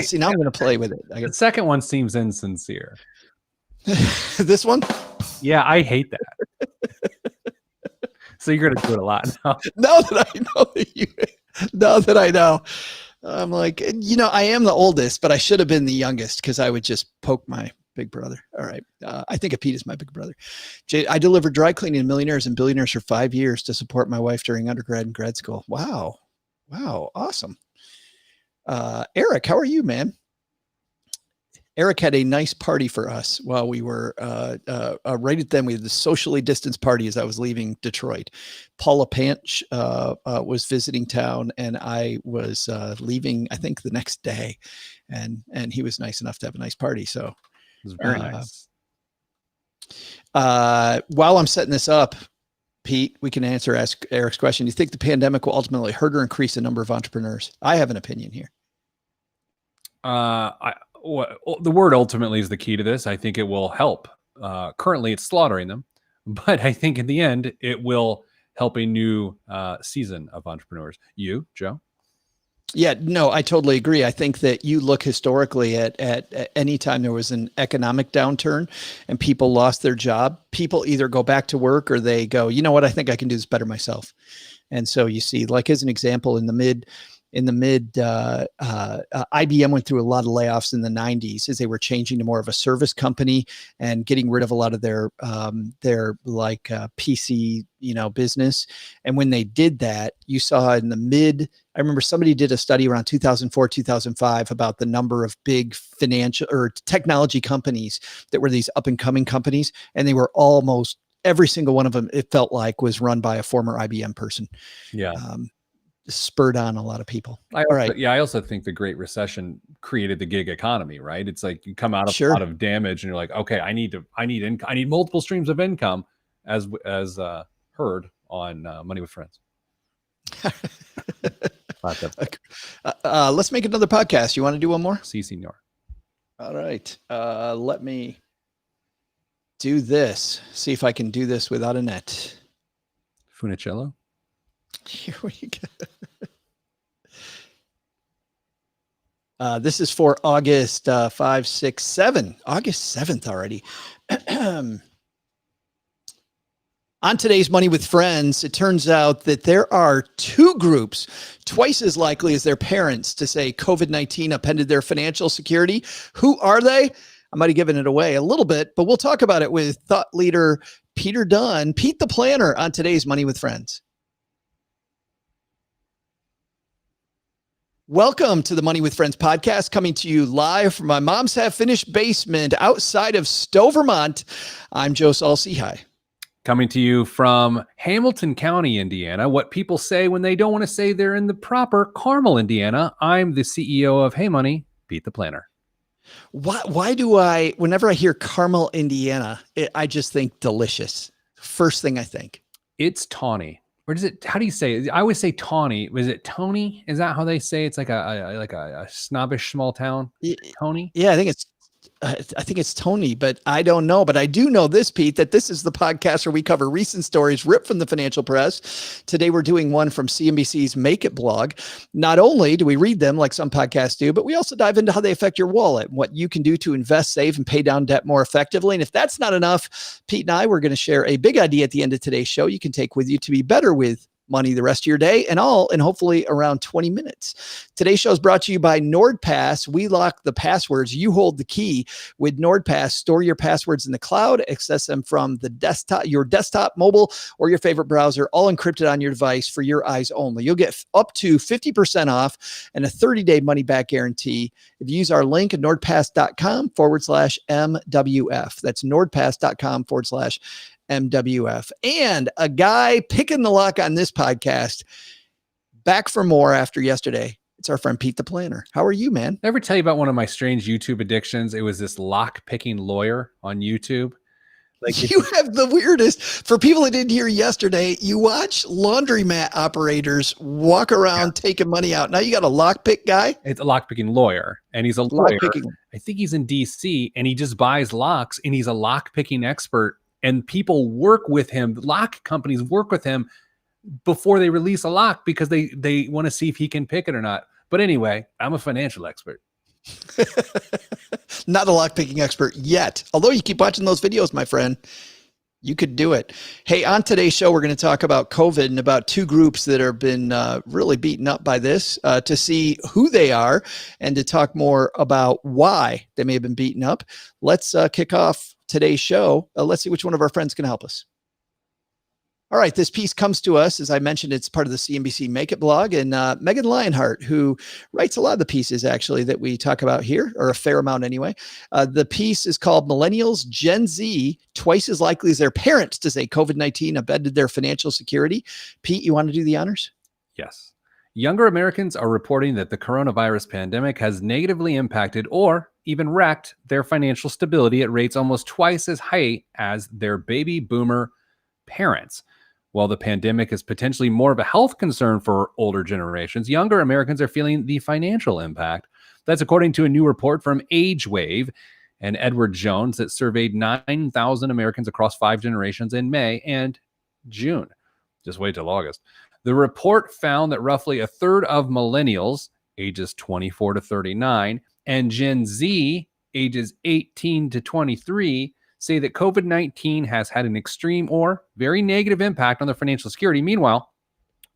See, now I'm going to play with it.
The second one seems insincere.
This one?
Yeah, I hate that. So you're going to do it a lot now.
Now that I know, I'm like, I am the oldest, but I should have been the youngest because I would just poke my big brother. All right. I think Pete is my big brother. I delivered dry cleaning to millionaires and billionaires for 5 years to support my wife during undergrad and grad school. Wow. Awesome. Eric, how are you, man? Eric had a nice party for us while we were right at then. We had the socially distanced party as I was leaving Detroit. Paula Panch was visiting town, and I was leaving, I think, the next day. And he was nice enough to have a nice party. So
it was very nice.
While I'm setting this up, Pete, we can ask Eric's question. Do you think the pandemic will ultimately hurt or increase the number of entrepreneurs? I have an opinion here.
The word ultimately is the key to this. I think it will help. Currently, it's slaughtering them, but I think in the end, it will help a new season of entrepreneurs. You, Joe?
Yeah, no, I totally agree. I think that you look historically at any time there was an economic downturn and people lost their job, people either go back to work or they go, you know what, I think I can do this better myself. And so you see, like as an example, in the mid, IBM went through a lot of layoffs in the 90s as they were changing to more of a service company and getting rid of a lot of their PC, business. And when they did that, you saw in the I remember somebody did a study around 2004, 2005 about the number of big financial or technology companies that were these up and coming companies. And they were almost every single one of them, it felt like, was run by a former IBM person.
Yeah.
Spurred on a lot of people.
I also think the Great Recession created the gig economy, right? It's like you come out of a lot of damage and you're like, okay, I need multiple streams of income, as heard on Money with Friends.
Let's make another podcast. You want to do one more?
Si, senor.
All right. Let me do this. See if I can do this without a net.
Funicello.
Here we go. This is for August 5, 6, 7. August 7th already. On today's Money with Friends, it turns out that there are two groups twice as likely as their parents to say COVID-19 upended their financial security. Who are they? I might have given it away a little bit, but we'll talk about it with thought leader Peter Dunn, Pete the Planner, on today's Money with Friends. Welcome to the Money with Friends podcast, coming to you live from my mom's half-finished basement outside of Stowe, Vermont. I'm Joe Salsi. Hi.
Coming to you from Hamilton County, Indiana, what people say when they don't want to say they're in the proper Carmel, Indiana. I'm the CEO of HeyMoney, Pete the Planner.
Why do whenever I hear Carmel, Indiana, I just think delicious. First thing I think.
It's tawny. Or does it? How do you say it? I always say Tawny. Was it Tony? Is that how they say it's like a snobbish small town? Tony?
Yeah, I think it's Tony, but I don't know. But I do know this, Pete, that this is the podcast where we cover recent stories ripped from the financial press. Today, we're doing one from CNBC's Make It blog. Not only do we read them like some podcasts do, but we also dive into how they affect your wallet, what you can do to invest, save, and pay down debt more effectively. And if that's not enough, Pete and I, we're going to share a big idea at the end of today's show you can take with you to be better with money the rest of your day and hopefully around 20 minutes. Today's show is brought to you by NordPass. We lock the passwords. You hold the key. With NordPass, store your passwords in the cloud, access them from your desktop, mobile, or your favorite browser, all encrypted on your device for your eyes only. You'll get up to 50% off and a 30-day money-back guarantee if you use our link at nordpass.com/MWF. That's nordpass.com/MWF. And a guy picking the lock on this podcast, back for more after yesterday. It's our friend Pete the Planner. How are you, man?
Ever tell you about one of my strange YouTube addictions? It was this lock picking lawyer on YouTube.
Like you have the weirdest. For people that didn't hear yesterday, you watch laundromat operators walk around taking money out. Now you got a lockpick guy.
It's a lockpicking lawyer, and he's a lawyer. I think he's in DC, and he just buys locks, and he's a lockpicking expert. And people work with him. Lock companies work with him before they release a lock because they want to see if he can pick it or not. But anyway, I'm a financial expert.
Not a lockpicking expert yet. Although you keep watching those videos, my friend, you could do it. Hey, on today's show, we're going to talk about COVID and about two groups that have been really beaten up by this, to see who they are and to talk more about why they may have been beaten up. Let's kick off today's show. Let's see which one of our friends can help us. All right, this piece comes to us, as I mentioned, it's part of the CNBC Make It blog, and Megan Lionheart, who writes a lot of the pieces actually that we talk about here, or a fair amount anyway. The piece is called Millennials, Gen Z, twice as likely as their parents to say COVID-19 upended their financial security. Pete, you want to do the honors?
Yes. Younger Americans are reporting that the coronavirus pandemic has negatively impacted or even wrecked their financial stability at rates almost twice as high as their baby boomer parents. While the pandemic is potentially more of a health concern for older generations, younger Americans are feeling the financial impact. That's according to a new report from AgeWave and Edward Jones that surveyed 9,000 Americans across 5 generations in May and June. Just wait till August. The report found that roughly a third of millennials, ages 24 to 39, and Gen Z, ages 18 to 23, say that COVID-19 has had an extreme or very negative impact on their financial security. Meanwhile,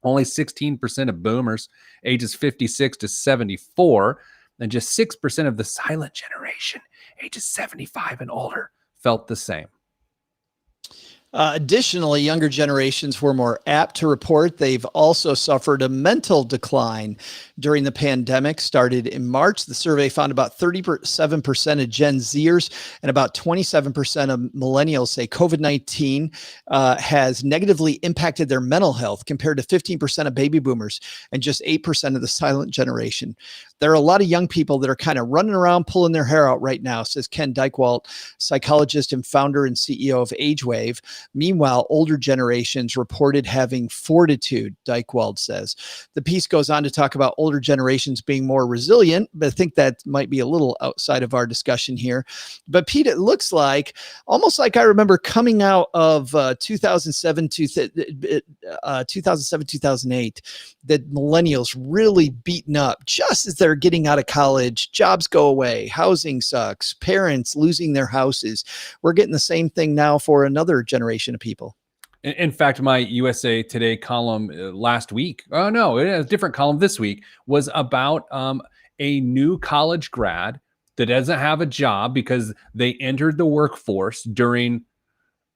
only 16% of boomers, ages 56 to 74, and just 6% of the silent generation, ages 75 and older, felt the same.
Additionally, younger generations were more apt to report they've also suffered a mental decline during the pandemic. Started in March, the survey found about 37% of Gen Zers and about 27% of millennials say COVID-19 has negatively impacted their mental health, compared to 15% of baby boomers and just 8% of the silent generation. There are a lot of young people that are kind of running around pulling their hair out right now, says Ken Dykewalt, psychologist and founder and CEO of AgeWave. Meanwhile, older generations reported having fortitude, Dykewald says. The piece goes on to talk about older generations being more resilient, but I think that might be a little outside of our discussion here. But Pete, it looks like, almost like I remember coming out of 2007, 2008, that millennials really beaten up just as they're getting out of college. Jobs go away, housing sucks, parents losing their houses. We're getting the same thing now for another generation of people.
In fact, my USA Today column last week, a different column this week, was about a new college grad that doesn't have a job because they entered the workforce during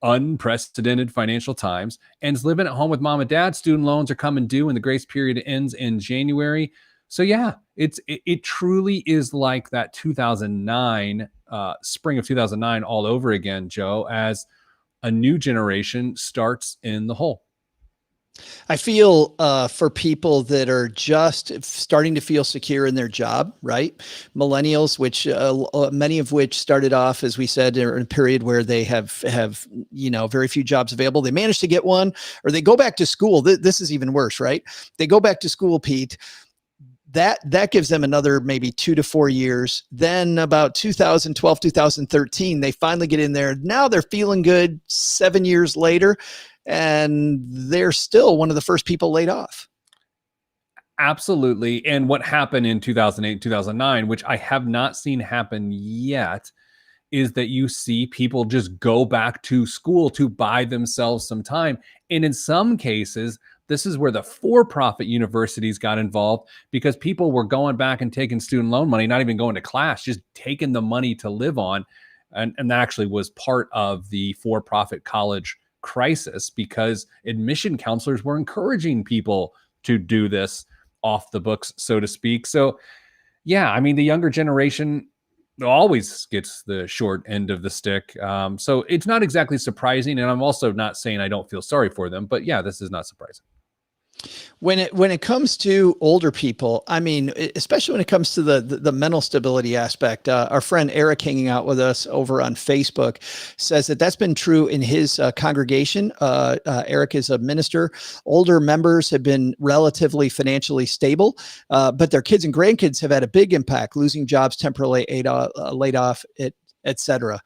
unprecedented financial times and is living at home with mom and dad. Student loans are coming due and the grace period ends in January. So yeah, it truly is like that 2009, spring of 2009 all over again, Joe, as a new generation starts in the hole.
I feel for people that are just starting to feel secure in their job, right? Millennials, which many of which started off, as we said, in a period where they have very few jobs available. They managed to get one, or they go back to school. This is even worse, right? They go back to school, Pete. That gives them another maybe 2 to 4 years. Then about 2012, 2013, they finally get in there. Now they're feeling good 7 years later, and they're still one of the first people laid off.
Absolutely. And what happened in 2008, 2009, which I have not seen happen yet, is that you see people just go back to school to buy themselves some time. And in some cases, this is where the for-profit universities got involved, because people were going back and taking student loan money, not even going to class, just taking the money to live on. And that actually was part of the for-profit college crisis, because admission counselors were encouraging people to do this off the books, so to speak. So yeah, I mean, the younger generation always gets the short end of the stick. So it's not exactly surprising. And I'm also not saying I don't feel sorry for them, but yeah, this is not surprising.
When it comes to older people, I mean, especially when it comes to the mental stability aspect, our friend Eric, hanging out with us over on Facebook, says that that's been true in his congregation. Eric is a minister. Older members have been relatively financially stable, but their kids and grandkids have had a big impact, losing jobs, temporarily laid off, et cetera.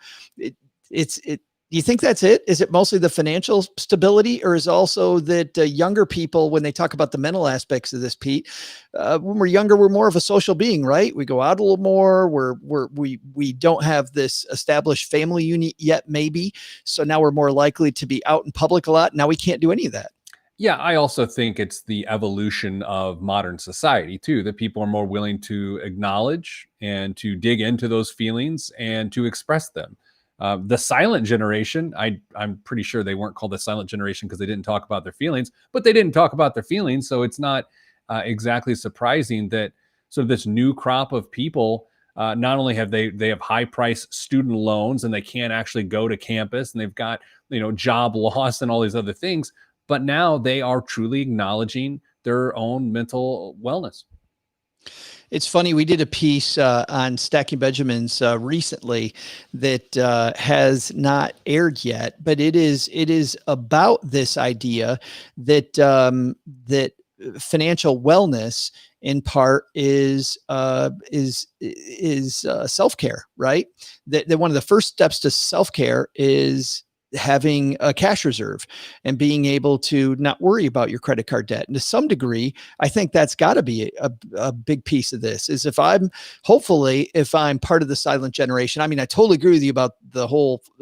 Do you think that's it? Is it mostly the financial stability, or is also that younger people, when they talk about the mental aspects of this, Pete, when we're younger, we're more of a social being, right? We go out a little more. We don't have this established family unit yet, maybe. So now we're more likely to be out in public a lot. Now we can't do any of that.
Yeah, I also think it's the evolution of modern society too, that people are more willing to acknowledge and to dig into those feelings and to express them. The silent generation, I'm pretty sure they weren't called the silent generation because they didn't talk about their feelings, but they didn't talk about their feelings. So it's not exactly surprising that sort of this new crop of people, not only have they have high price student loans and they can't actually go to campus, and they've got, job loss and all these other things, but now they are truly acknowledging their own mental wellness.
It's funny. We did a piece on Stacking Benjamins recently that has not aired yet, but it is about this idea that that financial wellness in part is self-care, right? That one of the first steps to self-care is having a cash reserve and being able to not worry about your credit card debt. And to some degree, I think that's got to be a big piece of this. Is if I'm part of the silent generation. I mean, I totally agree with you about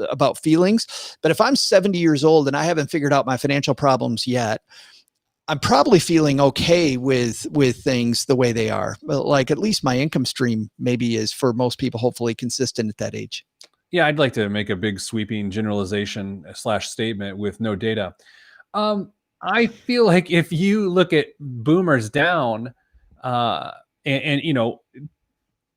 about feelings, but if I'm 70 years old and I haven't figured out my financial problems yet, I'm probably feeling okay with things the way they are. Like at least my income stream maybe is, for most people, hopefully consistent at that age.
Yeah, I'd like to make a big sweeping generalization / statement with no data. I feel like if you look at boomers down and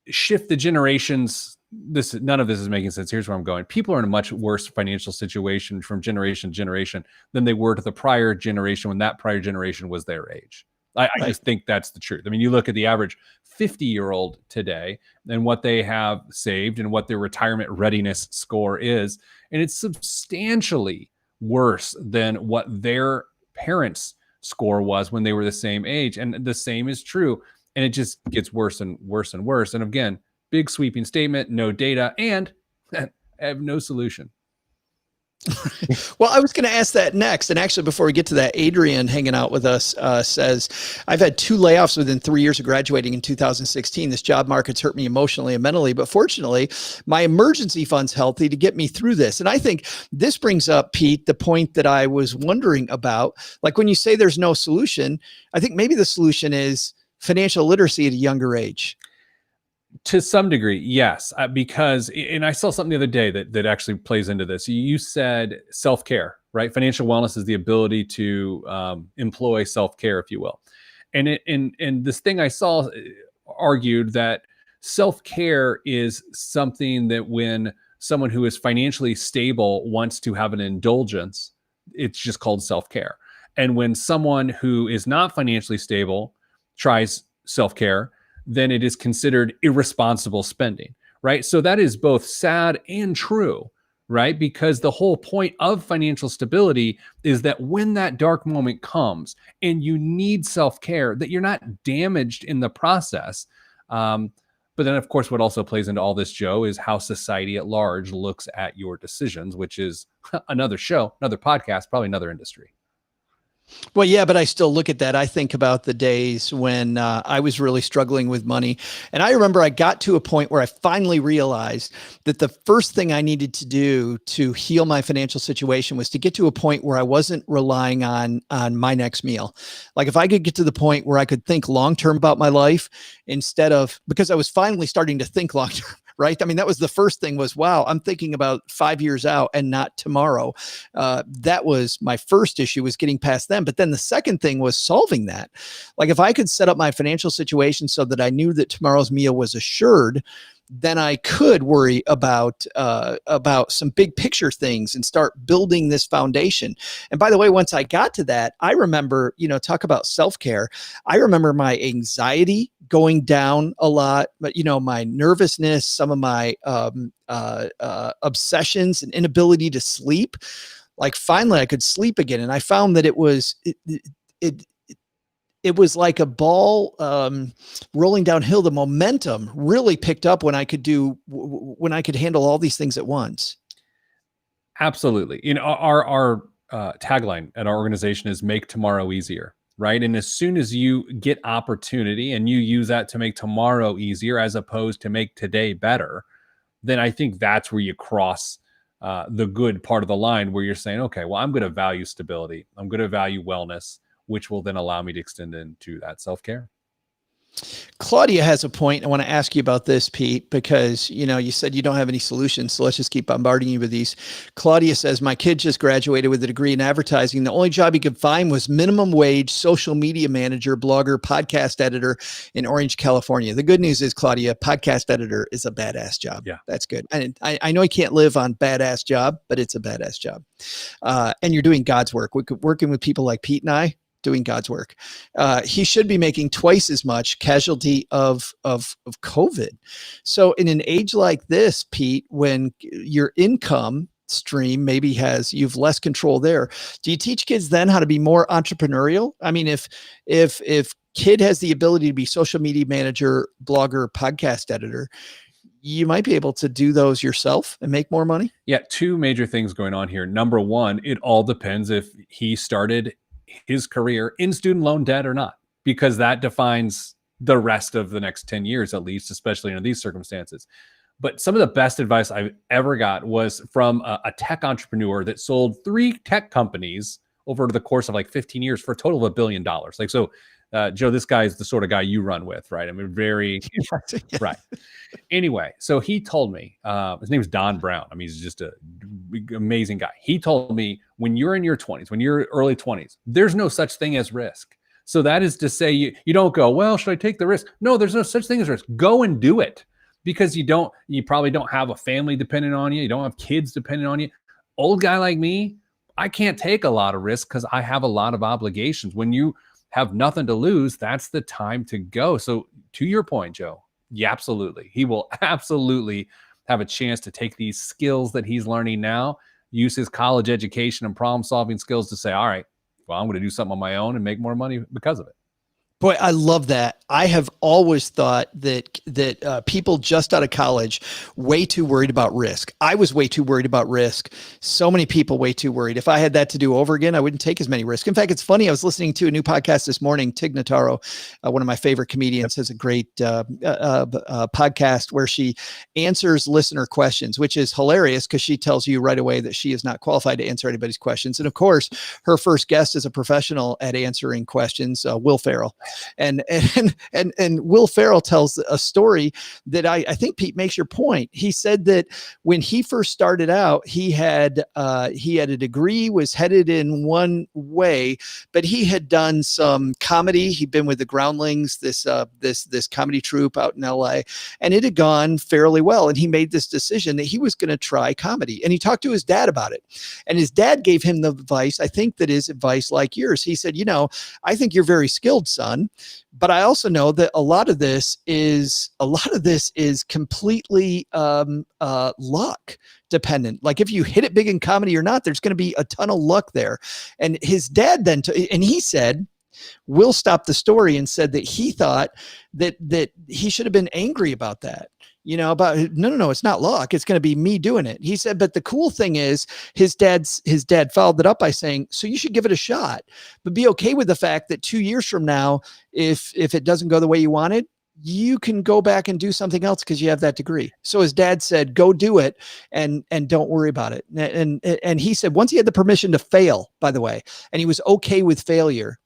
shift the generations, none of this is making sense. Here's where I'm going. People are in a much worse financial situation from generation to generation than they were to the prior generation when that prior generation was their age. I just think that's the truth. I mean, you look at the average 50-year-old today and what they have saved and what their retirement readiness score is, and it's substantially worse than what their parents' score was when they were the same age. And the same is true. And it just gets worse and worse and worse. And again, big sweeping statement, no data, and I have no solution.
Well, I was going to ask that next. And actually, before we get to that, Adrian hanging out with us says, I've had 2 layoffs within 3 years of graduating in 2016. This job market's hurt me emotionally and mentally, but fortunately, my emergency fund's healthy to get me through this. And I think this brings up, Pete, the point that I was wondering about. Like when you say there's no solution, I think maybe the solution is financial literacy at a younger age.
To some degree, yes, because, and I saw something the other day that actually plays into this. You said self-care, right? Financial wellness is the ability to employ self-care, if you will. And this thing I saw argued that self-care is something that when someone who is financially stable wants to have an indulgence, it's just called self-care. And when someone who is not financially stable tries self-care, then it is considered irresponsible spending, right? So that is both sad and true, right? Because the whole point of financial stability is that when that dark moment comes and you need self-care, that you're not damaged in the process. But then, of course, what also plays into all this, Joe, is how society at large looks at your decisions, which is another show, another podcast, probably another industry.
Well, yeah, but I still look at that. I think about the days when I was really struggling with money. And I remember I got to a point where I finally realized that the first thing I needed to do to heal my financial situation was to get to a point where I wasn't relying on my next meal. Like if I could get to the point where I could think long-term about my life instead of, because I was finally starting to think long-term. Right. I mean, that was the first thing was, wow, I'm thinking about 5 years out and not tomorrow. That was my first issue, was getting past them. But then the second thing was solving that. Like if I could set up my financial situation so that I knew that tomorrow's meal was assured, then I could worry about some big picture things and start building this foundation. And by the way, once I got to that, I remember, talk about self-care. I remember my anxiety going down a lot, but my nervousness, some of my obsessions and inability to sleep. Like finally I could sleep again. And I found that it was like a ball rolling downhill. The momentum really picked up when I could handle all these things at once.
Absolutely. Our tagline at our organization is "Make tomorrow easier." Right. And as soon as you get opportunity and you use that to make tomorrow easier, as opposed to make today better, then I think that's where you cross the good part of the line, where you're saying, okay, well, I'm going to value stability. I'm going to value wellness, which will then allow me to extend into that self-care.
Claudia has a point. I want to ask you about this, Pete, because, you said you don't have any solutions. So let's just keep bombarding you with these. Claudia says, my kid just graduated with a degree in advertising. The only job he could find was minimum wage, social media manager, blogger, podcast editor in Orange, California. The good news is, Claudia, podcast editor is a badass job.
Yeah,
that's good. And I know he can't live on badass job, but it's a badass job. And you're doing God's work. Working with people like Pete and I, doing God's work. He should be making twice as much casualty of COVID. So in an age like this, Pete, when your income stream maybe you've less control there, do you teach kids then how to be more entrepreneurial? I mean, if kid has the ability to be social media manager, blogger, podcast editor, you might be able to do those yourself and make more money.
Yeah. Two major things going on here. Number one, it all depends if he started his career in student loan debt or not, because that defines the rest of the next 10 years, at least, especially in these circumstances. But some of the best advice I've ever got was from a tech entrepreneur that sold 3 tech companies over the course of like 15 years for a total of $1 billion. Like, so Joe, this guy is the sort of guy you run with, right? I mean, very right. Anyway, so he told me, his name is Don Brown. I mean, he's just an amazing guy. He told me, when you're in your 20s, when you're early 20s, there's no such thing as risk. So that is to say, you don't go, well, should I take the risk? No, there's no such thing as risk. Go and do it, because you probably don't have a family dependent on you. You don't have kids dependent on you. Old guy like me, I can't take a lot of risk because I have a lot of obligations. When you have nothing to lose, that's the time to go. So to your point, Joe, yeah, absolutely. He will absolutely have a chance to take these skills that he's learning now, use his college education and problem solving skills to say, all right, well, I'm going to do something on my own and make more money because of it.
Boy, I love that. I have always thought that people just out of college, way too worried about risk. I was way too worried about risk. So many people way too worried. If I had that to do over again, I wouldn't take as many risks. In fact, it's funny. I was listening to a new podcast this morning. Tig Notaro, one of my favorite comedians, has a great podcast where she answers listener questions, which is hilarious because she tells you right away that she is not qualified to answer anybody's questions. And of course, her first guest is a professional at answering questions, Will Ferrell. And Will Ferrell tells a story that I think, Pete, makes your point. He said that when he first started out, he had a degree, was headed in one way, but he had done some comedy. He'd been with the Groundlings, this comedy troupe out in LA, and it had gone fairly well. And he made this decision that he was going to try comedy. And he talked to his dad about it. And his dad gave him the advice, I think that is advice like yours. He said, I think you're very skilled, son. But I also know that a lot of this is completely luck dependent. Like if you hit it big in comedy or not, there's going to be a ton of luck there. And his dad then, and he said, Will stopped the story and said that he thought that he should have been angry about that. About no, it's not luck. It's going to be me doing it. He said, but the cool thing is his dad followed it up by saying, so you should give it a shot, but be okay with the fact that 2 years from now, if it doesn't go the way you wanted, you can go back and do something else because you have that degree. So his dad said, go do it and don't worry about it. And he said, once he had the permission to fail, by the way, and he was okay with failure,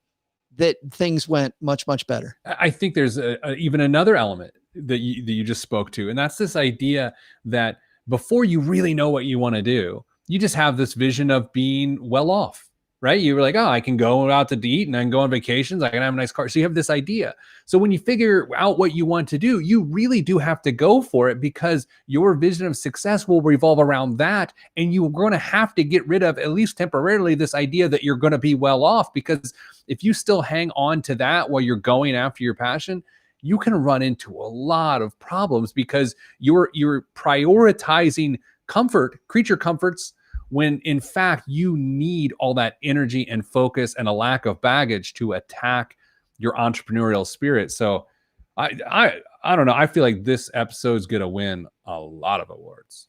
that things went much, much better.
I think there's even another element that you just spoke to. And that's this idea that before you really know what you want to do, you just have this vision of being well off, right? You were like, oh, I can go out to eat and I can go on vacations. I can have a nice car. So you have this idea. So when you figure out what you want to do, you really do have to go for it because your vision of success will revolve around that. And you're going to have to get rid of, at least temporarily, this idea that you're going to be well off, because if you still hang on to that while you're going after your passion, you can run into a lot of problems because you're prioritizing creature comforts, when in fact you need all that energy and focus and a lack of baggage to attack your entrepreneurial spirit. So I don't know. I feel like this episode's going to win a lot of awards.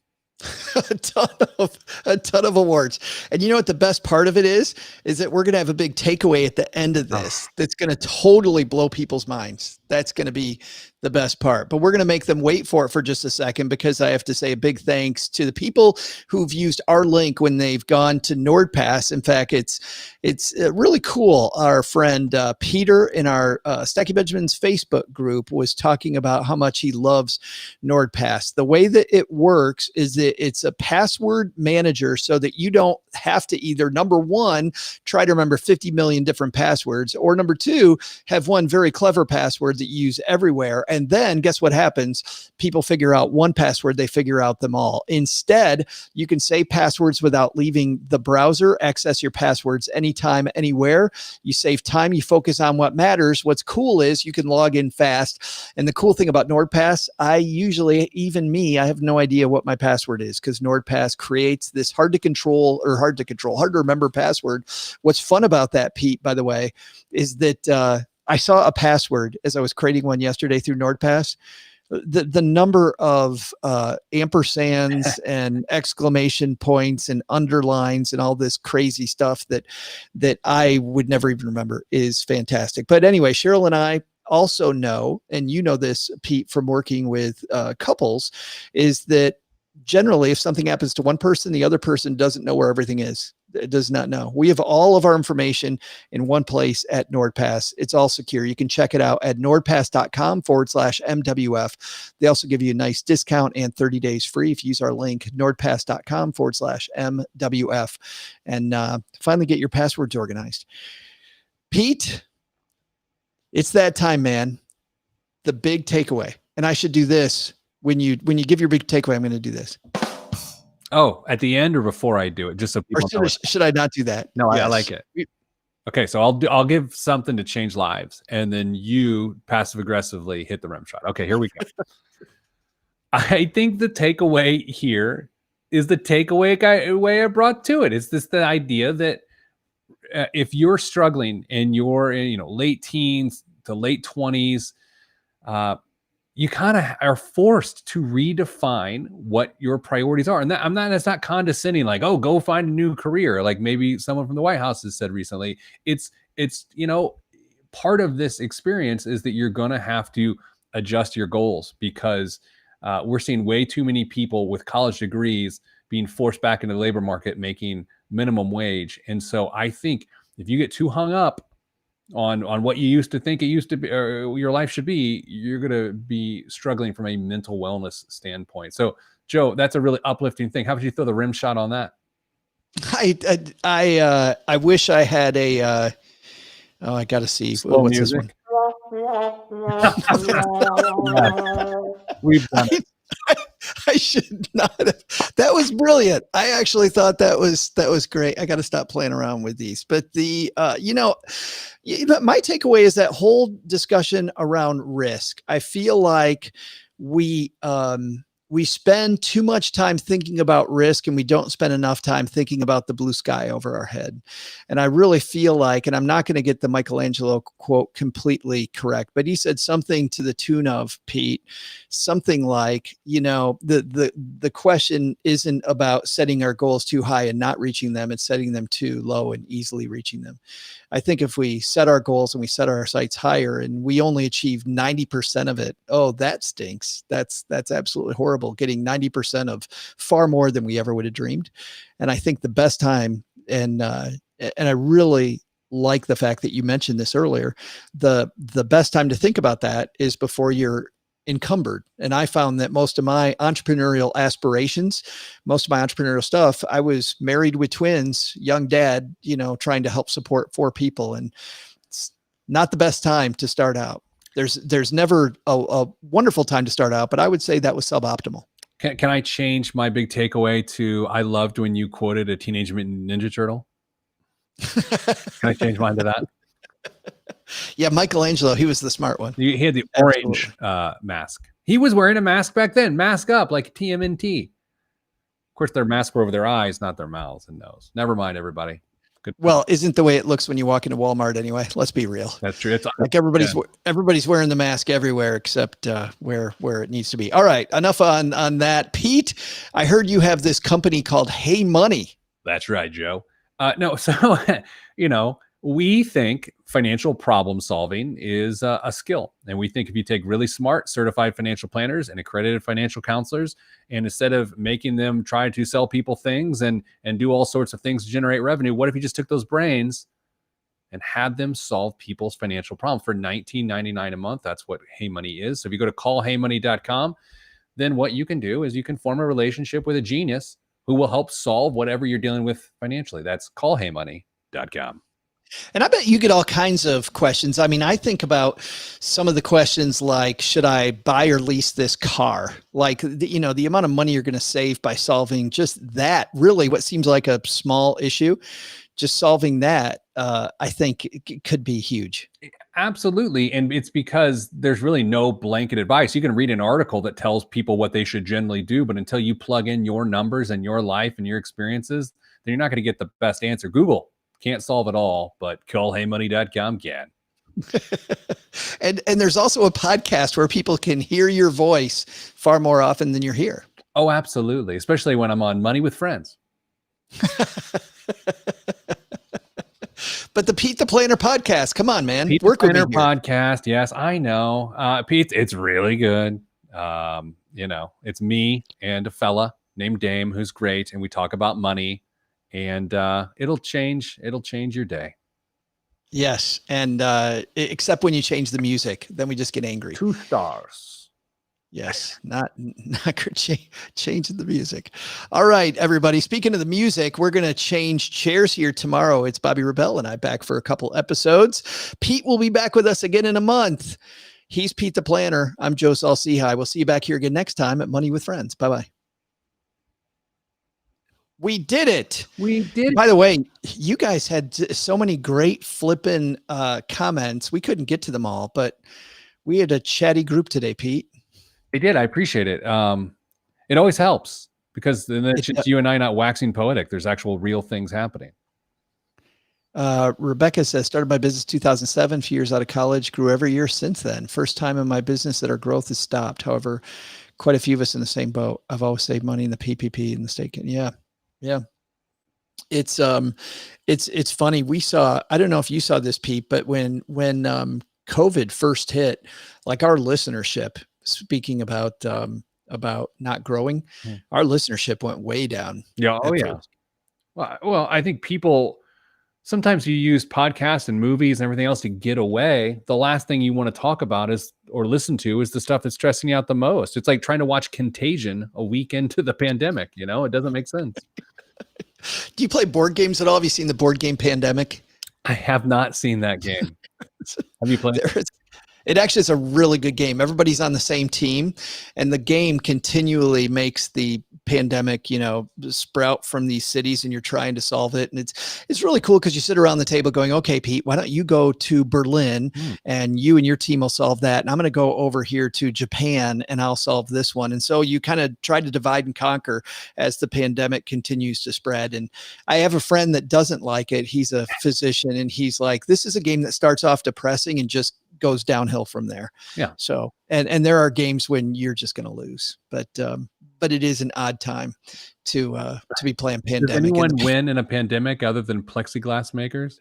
a ton of awards. And you know what the best part of it is that we're going to have a big takeaway at the end of this that's going to totally blow people's minds. That's going to be the best part. But we're going to make them wait for it for just a second, because I have to say a big thanks to the people who've used our link when they've gone to NordPass. In fact, it's really cool. Our friend Peter in our Stacky Benjamin's Facebook group was talking about how much he loves NordPass. The way that it works is that it's a password manager, so that you don't have to either, number one, try to remember 50 million different passwords, or number two, have one very clever password that you use everywhere. And then guess what happens? People figure out one password, they figure out them all. Instead, you can say passwords without leaving the browser, access your passwords anytime, anywhere. You save time, you focus on what matters. What's cool is you can log in fast. And the cool thing about NordPass, I have no idea what my password is, because NordPass creates this hard to remember password. What's fun about that, Pete, by the way, is that I saw a password as I was creating one yesterday through NordPass. The number of ampersands and exclamation points and underlines and all this crazy stuff that I would never even remember is fantastic. But anyway, Cheryl and I also know, and you know this, Pete, from working with couples, is that generally if something happens to one person, the other person doesn't know where everything is. It does not know. We have all of our information in one place at NordPass. It's all secure. You can check it out at nordpass.com/MWF. They also give you a nice discount and 30 days free if you use our link, nordpass.com/MWF, and finally get your passwords organized. Pete, it's that time, man. The big takeaway. And I should do this when you give your big takeaway. I'm going to do this.
Oh, at the end or before I do it, just so people know.
Should I not do that?
No, yes. I like it. Okay, so I'll give something to change lives, and then you passive aggressively hit the rim shot. Okay, here we go. I think the takeaway here is the takeaway way I brought to it. It's the idea that if you're struggling and you're in late teens to late 20s, you kind of are forced to redefine what your priorities are. And that's not condescending, like, oh, go find a new career. Like maybe someone from the White House has said recently, it's part of this experience is that you're going to have to adjust your goals, because we're seeing way too many people with college degrees being forced back into the labor market, making minimum wage. And so I think if you get too hung up on what you used to think it used to be, or your life should be, you're going to be struggling from a mental wellness standpoint. So, Joe, that's a really uplifting thing. How would you throw the rim shot on that?
I wish I had a. I got to see. What's music? This one? We've done it. I should not have. That was brilliant. I actually thought that was great. I got to stop playing around with these. But my takeaway is that whole discussion around risk. I feel like we spend too much time thinking about risk, and we don't spend enough time thinking about the blue sky over our head. And I really feel like, and I'm not going to get the Michelangelo quote completely correct, but he said something to the tune of, Pete, something like, the question isn't about setting our goals too high and not reaching them. It's setting them too low and easily reaching them. I think if we set our goals and we set our sights higher and we only achieve 90% of it, oh, that stinks. That's absolutely horrible. Getting 90% of far more than we ever would have dreamed. And I think the best time, and I really like the fact that you mentioned this earlier, the best time to think about that is before you're encumbered. And I found that most of my entrepreneurial aspirations, most of my entrepreneurial stuff, I was married with twins, young dad, trying to help support 4 people. And it's not the best time to start out. There's never a wonderful time to start out, but I would say that was suboptimal.
Can I change my big takeaway to, I loved when you quoted a Teenage Mutant Ninja Turtle? Can I change mine to that?
Yeah, Michelangelo, he was the smart one.
He had the orange mask. He was wearing a mask back then. Mask up like TMNT. Of course, their masks were over their eyes, not their mouths and nose. Never mind, everybody. Good.
Well, isn't the way it looks when you walk into Walmart anyway? Let's be real.
That's true. It's
like everybody's wearing the mask everywhere except where it needs to be. All right, enough on that. Pete, I heard you have this company called HeyMoney.
That's right, Joe. No, so We think financial problem solving is a skill. And we think if you take really smart certified financial planners and accredited financial counselors, and instead of making them try to sell people things and do all sorts of things to generate revenue, what if you just took those brains and had them solve people's financial problems for $19.99 a month? That's what HeyMoney is. So if you go to callheymoney.com, then what you can do is you can form a relationship with a genius who will help solve whatever you're dealing with financially. That's callheymoney.com.
And I bet you get all kinds of questions. I mean, I think about some of the questions like, should I buy or lease this car? Like, the amount of money you're going to save by solving just that, really what seems like a small issue, just solving that, I think it could be huge.
Absolutely. And it's because there's really no blanket advice. You can read an article that tells people what they should generally do, but until you plug in your numbers and your life and your experiences, then you're not going to get the best answer. Google can't solve it all, but callheymoney.com can.
and there's also a podcast where people can hear your voice far more often than you're here.
Oh, absolutely. Especially when I'm on Money with Friends.
But the Pete the Planner podcast, come on, man.
Pete the Planner podcast. Yes, I know. Pete, it's really good. It's me and a fella named Dame who's great, and we talk about money. And it'll change your day.
Yes. And except when you change the music, then we just get angry.
2 stars.
Yes. Not changing the music. All right, everybody. Speaking of the music, we're going to change chairs here tomorrow. It's Bobby Rebell and I back for a couple episodes. Pete will be back with us again in a month. He's Pete the Planner. I'm Joe Saul-Sehy. We'll see you back here again next time at Money with Friends. Bye-bye. We did it.
We did.
By the way, you guys had so many great flipping comments. We couldn't get to them all, but we had a chatty group today, Pete.
We did. I appreciate it. It always helps because then it's just you and I not waxing poetic. There's actual real things happening.
Rebecca says, started my business 2007, a few years out of college, grew every year since then. First time in my business that our growth has stopped. However, quite a few of us in the same boat. I've always saved money in the PPP and the stake. Yeah. Yeah. It's funny. We saw, I don't know if you saw this, Pete, but when COVID first hit, like our listenership, speaking about not growing, our listenership went way down.
Yeah. Oh yeah. Well, I think people, sometimes you use podcasts and movies and everything else to get away. The last thing you want to talk about or listen to is the stuff that's stressing you out the most. It's like trying to watch Contagion a week into the pandemic. It doesn't make sense.
Do you play board games at all? Have you seen the board game Pandemic?
I have not seen that game. Have you played?
It actually is a really good game. Everybody's on the same team, and the game continually makes the pandemic, sprout from these cities, and you're trying to solve it. And it's really cool because you sit around the table going, okay, Pete, why don't you go to Berlin and you and your team will solve that. And I'm going to go over here to Japan and I'll solve this one. And so you kind of try to divide and conquer as the pandemic continues to spread. And I have a friend that doesn't like it. He's a physician and he's like, this is a game that starts off depressing and just goes downhill from there.
Yeah.
So, and there are games when you're just going to lose, but it is an odd time to be playing Pandemic.
Does anyone win in a pandemic other than plexiglass makers?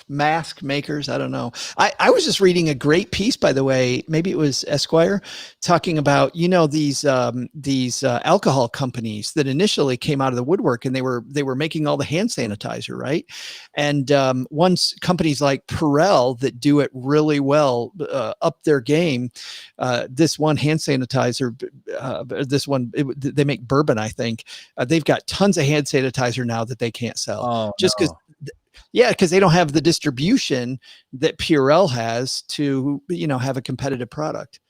Mask makers. I don't know. I was just reading a great piece, by the way, maybe it was Esquire, talking about, these alcohol companies that initially came out of the woodwork and they were making all the hand sanitizer, right? And once companies like Perel that do it really well, up their game, this one hand sanitizer, they make bourbon, I think. They've got tons of hand sanitizer now that they can't sell. Just because, because they don't have the distribution that Purell has to, have a competitive product.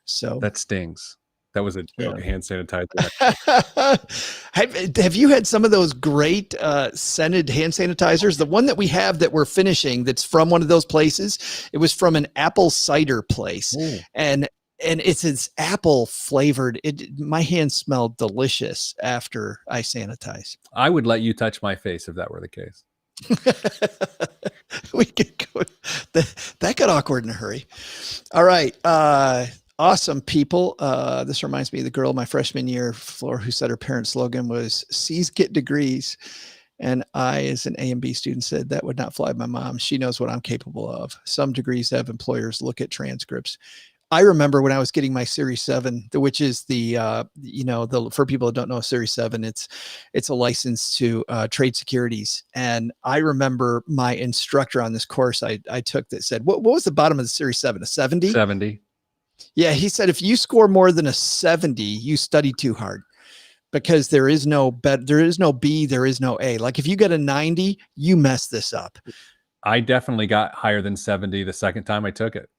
So
that stings. That was a joke, hand sanitizer.
Have you had some of those great scented hand sanitizers? The one that we have that we're finishing, that's from one of those places. It was from an apple cider place. Ooh. And it's apple flavored. My hands smelled delicious after I sanitize.
I would let you touch my face if that were the case.
We could go. That got awkward in a hurry. All right. Awesome, people. This reminds me of the girl my freshman year floor who said her parents' slogan was "C's get degrees." And I, as an A and B student, said that would not fly with my mom. She knows what I'm capable of. Some degrees have employers look at transcripts. I remember when I was getting my Series 7, which is the, for people that don't know, Series 7, it's a license to trade securities. And I remember my instructor on this course I took that said, what was the bottom of the Series 7? A 70?
70.
Yeah. He said, if you score more than a 70, you study too hard. Because there is no B, there is no A. Like if you get a 90, you mess this up.
I definitely got higher than 70 the second time I took it.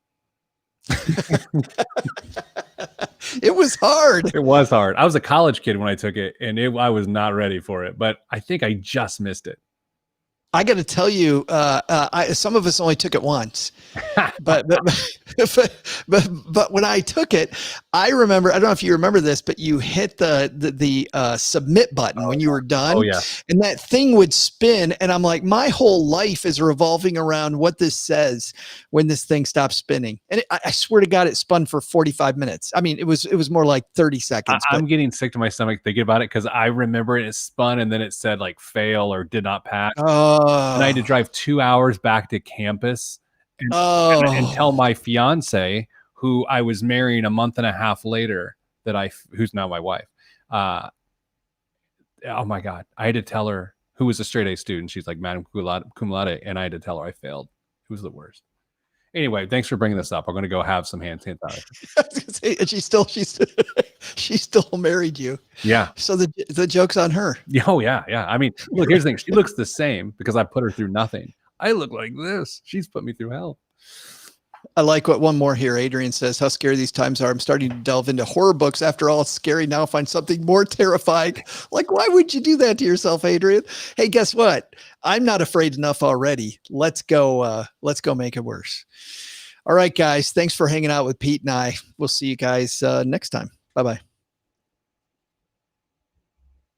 It was hard.
It was hard. I was a college kid when I took it, and I was not ready for it, but I think I just missed it.
I got to tell you, some of us only took it once, but when I took it, I remember, I don't know if you remember this, but you hit the submit button when you were done.
Oh yeah.
And that thing would spin. And I'm like, my whole life is revolving around what this says when this thing stops spinning. And I swear to God, it spun for 45 minutes. I mean, it was more like 30 seconds.
I'm getting sick to my stomach thinking about it, because I remember it spun and then it said like fail or did not pass. And I had to drive 2 hours back to campus and tell my fiance, who I was marrying a month and a half later, who's now my wife. Oh my God. I had to tell her, who was a straight A student. She's like, Madam cum laude. And I had to tell her I failed. It was the worst. Anyway, thanks for bringing this up. I'm going to go have some hand sanitizer.
And she still married you.
Yeah.
So the joke's on her.
Oh yeah. Yeah. I mean, look, here's the thing. She looks the same because I put her through nothing. I look like this. She's put me through hell.
I like what one more here. Adrian says, how scary these times are. I'm starting to delve into horror books. After all, it's scary. Now find something more terrifying. Like, why would you do that to yourself, Adrian? Hey, guess what? I'm not afraid enough already. Let's go make it worse. All right, guys. Thanks for hanging out with Pete and I. We'll see you guys next time. Bye-bye.